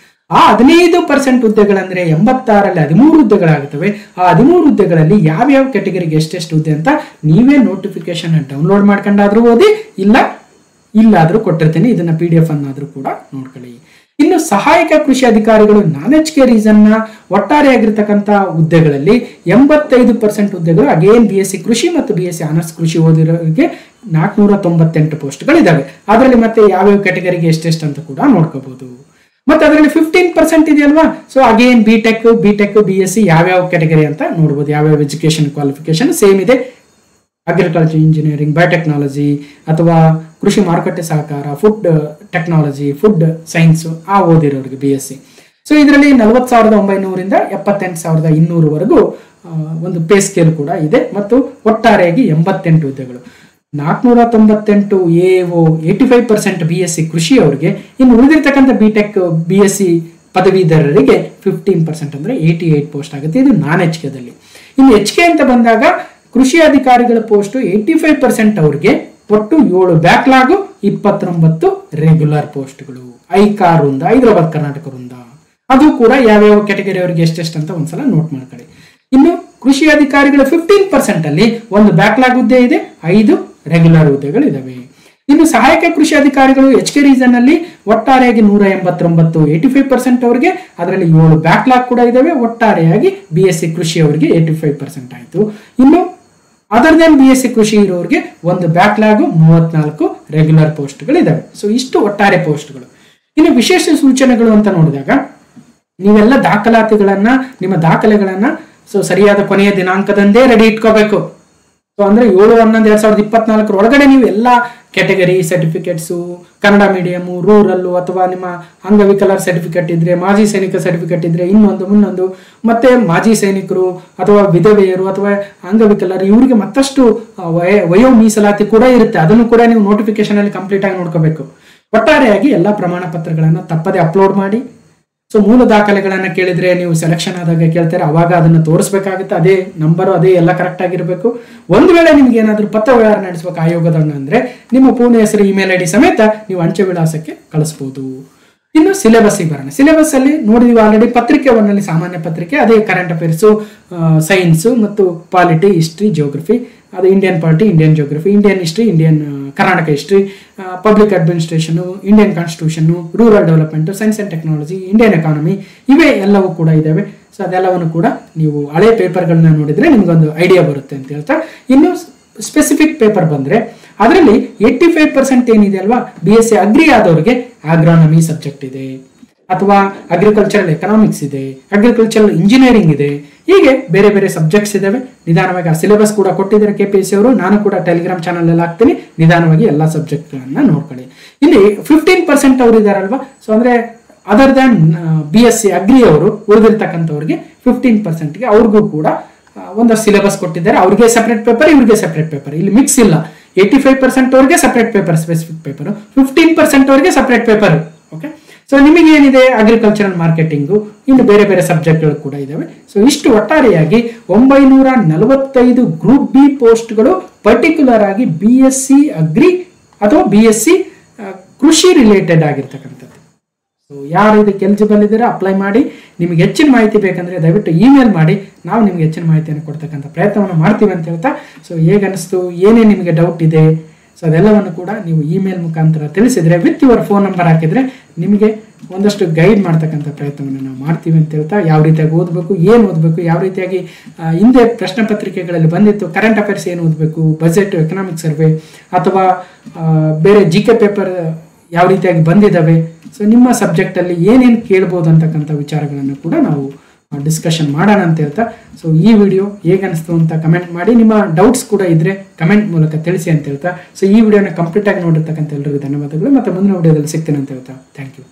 ಆ 15% ಹುದ್ದೆಗಳಂದ್ರೆ 86ರಲ್ಲಿ 13 ಹುದ್ದೆಗಳಾಗುತ್ತವೆ. ಆ 13 ಹುದ್ದೆಗಳಲ್ಲಿ ಯಾವ್ಯಾವ ಕ್ಯಾಟಗರಿಗೆ ಎಷ್ಟೆಷ್ಟು ಹುದ್ದೆ ಅಂತ ನೀವೇ ನೋಟಿಫಿಕೇಶನ್ ಡೌನ್ಲೋಡ್ ಮಾಡ್ಕೊಂಡಾದ್ರೂ ಓದಿ, ಇಲ್ಲಾದ್ರೂ ಕೊಟ್ಟಿರ್ತೀನಿ, ಇದನ್ನ PDF ಅನ್ನಾದ್ರೂ ಕೂಡ ನೋಡ್ಕೊಳ್ಳಿ. ಇನ್ನು ಸಹಾಯಕ ಕೃಷಿ ಅಧಿಕಾರಿಗಳು ನಾನ್-HK ರೀಸನ್ನ ಒಟ್ಟಾರೆಯಾಗಿರ್ತಕ್ಕಂಥ ಹುದ್ದೆಗಳಲ್ಲಿ 85% ಹುದ್ದೆಗಳು ಅಗೇನ್ BSc ಕೃಷಿ ಮತ್ತು BSc ಆನರ್ಸ್ ಕೃಷಿ ಓದಿರೋರಿಗೆ 498 ಪೋಸ್ಟ್ಗಳಿದಾವೆ. ಅದರಲ್ಲಿ ಮತ್ತೆ ಯಾವ್ಯಾವ ಕ್ಯಾಟಗರಿಗೆ ಎಷ್ಟೆಷ್ಟು ಅಂತ ಕೂಡ ನೋಡ್ಕೋಬಹುದು. ಮತ್ತೆ ಅದರಲ್ಲಿ 15% ಇದೆಯಲ್ವಾ, ಸೊ ಅಗೇನ್ ಬಿಟೆಕ್ BSc ಯಾವ್ಯಾವ ಕ್ಯಾಟಗರಿ ಅಂತ ನೋಡ್ಬೋದು. ಯಾವ್ಯಾವ ಎಜುಕೇಶನ್ ಕ್ವಾಲಿಫಿಕೇಶನ್ ಸೇಮ್ ಇದೆ. ಅಗ್ರಿಕಲ್ಚರ್ ಇಂಜಿನಿಯರಿಂಗ್, ಬಯೋಟೆಕ್ನಾಲಜಿ ಅಥವಾ ಕೃಷಿ ಮಾರುಕಟ್ಟೆ ಸಹಕಾರ, ಫುಡ್ ಟೆಕ್ನಾಲಜಿ, ಫುಡ್ ಸೈನ್ಸ್ ಆ ಓದಿರೋರಿಗೆ BSc. ಸೊ ಇದರಲ್ಲಿ 40,900ರಿಂದ 78,200ವರೆಗೂ ಒಂದು ಪೇ ಸ್ಕೇಲ್ ಕೂಡ ಇದೆ. ಮತ್ತು ಒಟ್ಟಾರೆಯಾಗಿ 88 ಹುದ್ದೆಗಳು. 498 AO, 85% BSc ಕೃಷಿ ಅವರಿಗೆ. ಇನ್ನು ಉಳಿದಿರ್ತಕ್ಕಂಥ ಬಿಟೆಕ್ BSc ಪದವೀಧರರಿಗೆ 15% ಅಂದ್ರೆ 88 ಪೋಸ್ಟ್ ಆಗುತ್ತೆ. ಇದು ನಾನ್-HKದಲ್ಲಿ. ಇನ್ನು HK ಅಂತ ಬಂದಾಗ ಕೃಷಿ ಅಧಿಕಾರಿಗಳ ಪೋಸ್ಟ್ 85% ಅವರಿಗೆ, ಒಟ್ಟು 7 ಬ್ಯಾಕ್ಲಾಗ್, 29 ರೆಗ್ಯುಲರ್ ಪೋಸ್ಟ್ಗಳು. ಐಕಾರ್ ವೃಂದ, ಹೈದರಾಬಾದ್ ಕರ್ನಾಟಕ ವೃಂದ, ಅದು ಕೂಡ ಯಾವ್ಯಾವ ಕ್ಯಾಟಗರಿ ಅವರಿಗೆ ಎಷ್ಟೆಷ್ಟು ಅಂತ ಒಂದ್ಸಲ ನೋಟ್ ಮಾಡ್ಕೊಳ್ಳಿ. ಇನ್ನು ಕೃಷಿ ಅಧಿಕಾರಿಗಳ 15% ಅಲ್ಲಿ 1 ಬ್ಯಾಕ್ಲಾಗ್ ಹುದ್ದೆ ಇದೆ, 5 ರೆಗ್ಯುಲರ್ ಹುದ್ದೆಗಳು ಇದಾವೆ. ಇನ್ನು ಸಹಾಯಕ ಕೃಷಿ ಅಧಿಕಾರಿಗಳು HK ರೀಸನ್ ಅಲ್ಲಿ ಒಟ್ಟಾರೆಯಾಗಿ 189, 85% ಅವರಿಗೆ, ಅದರಲ್ಲಿ 7 ಬ್ಯಾಕ್ಲಾಗ್ ಕೂಡ ಇದಾವೆ. ಒಟ್ಟಾರೆಯಾಗಿ BSc ಕೃಷಿ ಅವರಿಗೆ 85% ಆಯ್ತು. ಇನ್ನು ಅದರ್ ದೆನ್ BSc ಕೃಷಿ ಇರೋರಿಗೆ 1 ಬ್ಯಾಕ್ಲಾಗ್, 34 ರೆಗ್ಯುಲರ್ ಪೋಸ್ಟ್ಗಳು ಇದಾವೆ. ಸೊ ಇಷ್ಟು ಒಟ್ಟಾರೆ ಪೋಸ್ಟ್ಗಳು. ಇನ್ನು ವಿಶೇಷ ಸೂಚನೆಗಳು ಅಂತ ನೋಡಿದಾಗ, ನೀವೆಲ್ಲ ದಾಖಲಾತಿಗಳನ್ನ, ನಿಮ್ಮ ದಾಖಲೆಗಳನ್ನ ಸರಿಯಾದ ಕೊನೆಯ ದಿನಾಂಕದಂದೇ ರೆಡಿ ಇಟ್ಕೋಬೇಕು. ಸೊ ಅಂದ್ರೆ 7/11/2024 ಒಳಗಡೆ ನೀವು ಎಲ್ಲ category certificates, Kannada medium, rural ಅಥವಾ ನಿಮ್ಮ ಅಂಗವಿಕಲರ ಸರ್ಟಿಫಿಕೇಟ್ ಇದ್ರೆ, ಮಾಜಿ ಸೈನಿಕ ಸರ್ಟಿಫಿಕೇಟ್ ಇದ್ರೆ ಮುನ್ನೊಂದು, ಮತ್ತೆ ಮಾಜಿ ಸೈನಿಕರು ಅಥವಾ ವಿಧವೆಯರು ಅಥವಾ ಅಂಗವಿಕಲರು ಇವರಿಗೆ ಮತ್ತಷ್ಟು ವಯೋ ಮೀಸಲಾತಿ ಕೂಡ ಇರುತ್ತೆ. ಅದನ್ನು ಕೂಡ ನೀವು ನೋಟಿಫಿಕೇಶನ್ ಅಲ್ಲಿ ಕಂಪ್ಲೀಟ್ ಆಗಿ ನೋಡ್ಕೋಬೇಕು. ಒಟ್ಟಾರೆಯಾಗಿ ಎಲ್ಲ ಪ್ರಮಾಣ ಪತ್ರಗಳನ್ನ ತಪ್ಪದೆ ಅಪ್ಲೋಡ್ ಮಾಡಿ. ಸೊ ಮೂಲ ದಾಖಲೆಗಳನ್ನ ಕೇಳಿದ್ರೆ ನೀವು ಸೆಲೆಕ್ಷನ್ ಆದಾಗ ಕೇಳ್ತಾರೆ, ಅವಾಗ ಅದನ್ನ ತೋರಿಸ್ಬೇಕಾಗುತ್ತೆ. ಅದೇ ನಂಬರು, ಅದೇ ಎಲ್ಲ ಕರೆಕ್ಟ್ ಆಗಿರ್ಬೇಕು. ಒಂದು ವೇಳೆ ನಿಮ್ಗೆ ಏನಾದ್ರೂ ಪತ್ರ ವ್ಯವಹಾರ ನಡೆಸಬೇಕು ಆಯೋಗದನ್ನ ಅಂದ್ರೆ ನಿಮ್ಮ ಪೂರ್ಣ ಹೆಸರು, ಇಮೇಲ್ ID ಸಮೇತ ನೀವು ಅಂಚೆ ವಿಳಾಸಕ್ಕೆ ಕಳಿಸಬಹುದು. ಇನ್ನು ಸಿಲೆಬಸ್ಸಿಗೆ ಬರೋಣ. ಸಿಲೆಬಸ್ ಅಲ್ಲಿ ನೋಡಿದೀವಿ ಆಲ್ರೆಡಿ. ಪತ್ರಿಕೆ 1ನಲ್ಲಿ ಸಾಮಾನ್ಯ ಪತ್ರಿಕೆ, ಅದೇ ಕರೆಂಟ್ ಅಫೇರ್ಸ್, ಸೈನ್ಸ್ ಮತ್ತು ಪಾಲಿಟಿ, ಹಿಸ್ಟ್ರಿ, ಜಿಯೋಗ್ರಫಿ, ಅದು Indian polity, Indian geography, Indian history, Indian Karnataka history, public administration, Indian constitution, rural development, science and technology, Indian economy, ಇವೇ ಎಲ್ಲವೂ ಕೂಡ ಇದಾವೆ. ಸೊ ಅದೆಲ್ಲವನ್ನು ಕೂಡ ನೀವು ಹಳೆ ಪೇಪರ್ಗಳನ್ನ ನೋಡಿದ್ರೆ ನಿಮ್ಗೊಂದು ಐಡಿಯಾ ಬರುತ್ತೆ ಅಂತ ಹೇಳ್ತಾ, ಇನ್ನು ಸ್ಪೆಸಿಫಿಕ್ ಪೇಪರ್ ಬಂದ್ರೆ ಅದರಲ್ಲಿ 85% ಏನಿದೆ ಅಲ್ವಾ, BSc ಅಗ್ರಿ ಆದವರಿಗೆ ಆಗ್ರಾನಮಿ ಸಬ್ಜೆಕ್ಟ್ ಇದೆ, ಅಥವಾ ಅಗ್ರಿಕಲ್ಚರಲ್ ಎಕನಾಮಿಕ್ಸ್ ಇದೆ, ಅಗ್ರಿಕಲ್ಚರಲ್ ಇಂಜಿನಿಯರಿಂಗ್ ಇದೆ. ಹೀಗೆ ಬೇರೆ ಬೇರೆ ಸಬ್ಜೆಕ್ಟ್ಸ್ ಇದಾವೆ. ನಿಧಾನವಾಗಿ ಆ ಸಿಲೆಬಸ್ ಕೂಡ ಕೊಟ್ಟಿದ್ದಾರೆ KPSC ಅವರು. ನಾನು ಕೂಡ ಟೆಲಿಗ್ರಾಮ್ ಚಾನಲ್ ಅಲ್ಲಿ ಹಾಕ್ತೀನಿ. ನಿಧಾನವಾಗಿ ಎಲ್ಲ ಸಬ್ಜೆಕ್ಟ್ಗಳನ್ನ ನೋಡ್ಕೊಳ್ಳಿ. ಇಲ್ಲಿ 15% ಅವರು ಇದಾರಲ್ವಾ, ಸೊ ಅಂದ್ರೆ ಅದರ್ ದ್ಯಾನ್ BSc ಅಗ್ರಿ ಅವರು ಉಳಿದಿರ್ತಕ್ಕಂಥವ್ರಿಗೆ 15%ಗೆ ಅವ್ರಿಗೂ ಕೂಡ ಒಂದಷ್ಟು ಸಿಲೆಬಸ್ ಕೊಟ್ಟಿದ್ದಾರೆ. ಅವ್ರಿಗೆ ಸೆಪರೇಟ್ ಪೇಪರ್, ಇವ್ರಿಗೆ ಸೆಪರೇಟ್ ಪೇಪರ್, ಇಲ್ಲಿ ಮಿಕ್ಸ್ ಇಲ್ಲ. 85% ಅವ್ರಿಗೆ ಸೆಪರೇಟ್ ಪೇಪರ್, ಸ್ಪೆಸಿಫಿಕ್ ಪೇಪರ್, 15% ಅವ್ರಿಗೆ ಸೆಪರೇಟ್ ಪೇಪರ್. ಓಕೆ, ಸೊ ನಿಮಗೆ ಏನಿದೆ ಅಗ್ರಿಕಲ್ಚರಲ್ ಮಾರ್ಕೆಟಿಂಗು, ಇನ್ನು ಬೇರೆ ಬೇರೆ ಸಬ್ಜೆಕ್ಟ್ಗಳು ಕೂಡ ಇದಾವೆ. ಸೊ ಇಷ್ಟು ಒಟ್ಟಾರೆಯಾಗಿ 945 ಗ್ರೂಪ್ ಬಿ ಪೋಸ್ಟ್ಗಳು ಪರ್ಟಿಕ್ಯುಲರ್ ಆಗಿ BSc ಅಗ್ರಿ ಅಥವಾ BSc ಕೃಷಿ ರಿಲೇಟೆಡ್ ಆಗಿರ್ತಕ್ಕಂಥದ್ದು. ಸೊ ಯಾರು ಇದಕ್ಕೆ ಎಲಿಜಿಬಲ್ ಇದ್ದೀರಾ ಅಪ್ಲೈ ಮಾಡಿ. ನಿಮಗೆ ಹೆಚ್ಚಿನ ಮಾಹಿತಿ ಬೇಕಂದ್ರೆ ದಯವಿಟ್ಟು ಇಮೇಲ್ ಮಾಡಿ, ನಾವು ನಿಮ್ಗೆ ಹೆಚ್ಚಿನ ಮಾಹಿತಿಯನ್ನು ಕೊಡ್ತಕ್ಕಂಥ ಪ್ರಯತ್ನವನ್ನು ಮಾಡ್ತೀವಿ ಅಂತ ಹೇಳ್ತಾ, ಸೊ ಹೇಗನ್ನಿಸ್ತು, ಏನೇ ನಿಮಗೆ ಡೌಟ್ ಇದೆ, ಸೊ ಅದೆಲ್ಲವನ್ನು ಕೂಡ ನೀವು ಇಮೇಲ್ ಮುಖಾಂತರ ತಿಳಿಸಿದ್ರೆ, ವಿತ್ ಯುವರ್ ಫೋನ್ ನಂಬರ್ ಹಾಕಿದ್ರೆ ನಿಮಗೆ ಒಂದಷ್ಟು ಗೈಡ್ ಮಾಡ್ತಕ್ಕಂಥ ಪ್ರಯತ್ನವನ್ನು ನಾವು ಮಾಡ್ತೀವಿ ಅಂತ ಹೇಳ್ತಾ, ಯಾವ ರೀತಿಯಾಗಿ ಓದಬೇಕು, ಏನು ಓದಬೇಕು, ಯಾವ ರೀತಿಯಾಗಿ ಹಿಂದೆ ಪ್ರಶ್ನೆ ಪತ್ರಿಕೆಗಳಲ್ಲಿ ಬಂದಿತ್ತು, ಕರೆಂಟ್ ಅಫೇರ್ಸ್ ಏನು ಓದಬೇಕು, ಬಜೆಟ್, ಎಕನಾಮಿಕ್ ಸರ್ವೆ ಅಥವಾ ಬೇರೆ GK ಪೇಪರ್ ಯಾವ ರೀತಿಯಾಗಿ ಬಂದಿದ್ದಾವೆ, ಸೊ ನಿಮ್ಮ ಸಬ್ಜೆಕ್ಟಲ್ಲಿ ಏನೇನು ಕೇಳ್ಬೋದು ಅಂತಕ್ಕಂಥ ವಿಚಾರಗಳನ್ನು ಕೂಡ ನಾವು ಡಿಸ್ಕಷನ್ ಮಾಡೋಣ ಅಂತ ಹೇಳ್ತಾ, ಸೊ ಈ ವಿಡಿಯೋ ಹೇಗನ್ನಿಸ್ತು ಅಂತ ಕಮೆಂಟ್ ಮಾಡಿ. ನಿಮ್ಮ ಡೌಟ್ಸ್ ಕೂಡ ಇದ್ರೆ ಕಮೆಂಟ್ ಮೂಲಕ ತಿಳಿಸಿ ಅಂತ ಹೇಳ್ತಾ, ಸೊ ಈ ವಿಡಿಯೋನ ಕಂಪ್ಲೀಟ್ ಆಗಿ ನೋಡಿರ್ತಕ್ಕಂಥ ಎಲ್ಲರಿಗೂ ಧನ್ಯವಾದಗಳು. ಮತ್ತೆ ಮುಂದಿನ ವಿಡಿಯೋದಲ್ಲಿ ಸಿಗ್ತೇನೆ ಅಂತ ಹೇಳ್ತಾ, ಥ್ಯಾಂಕ್ ಯು.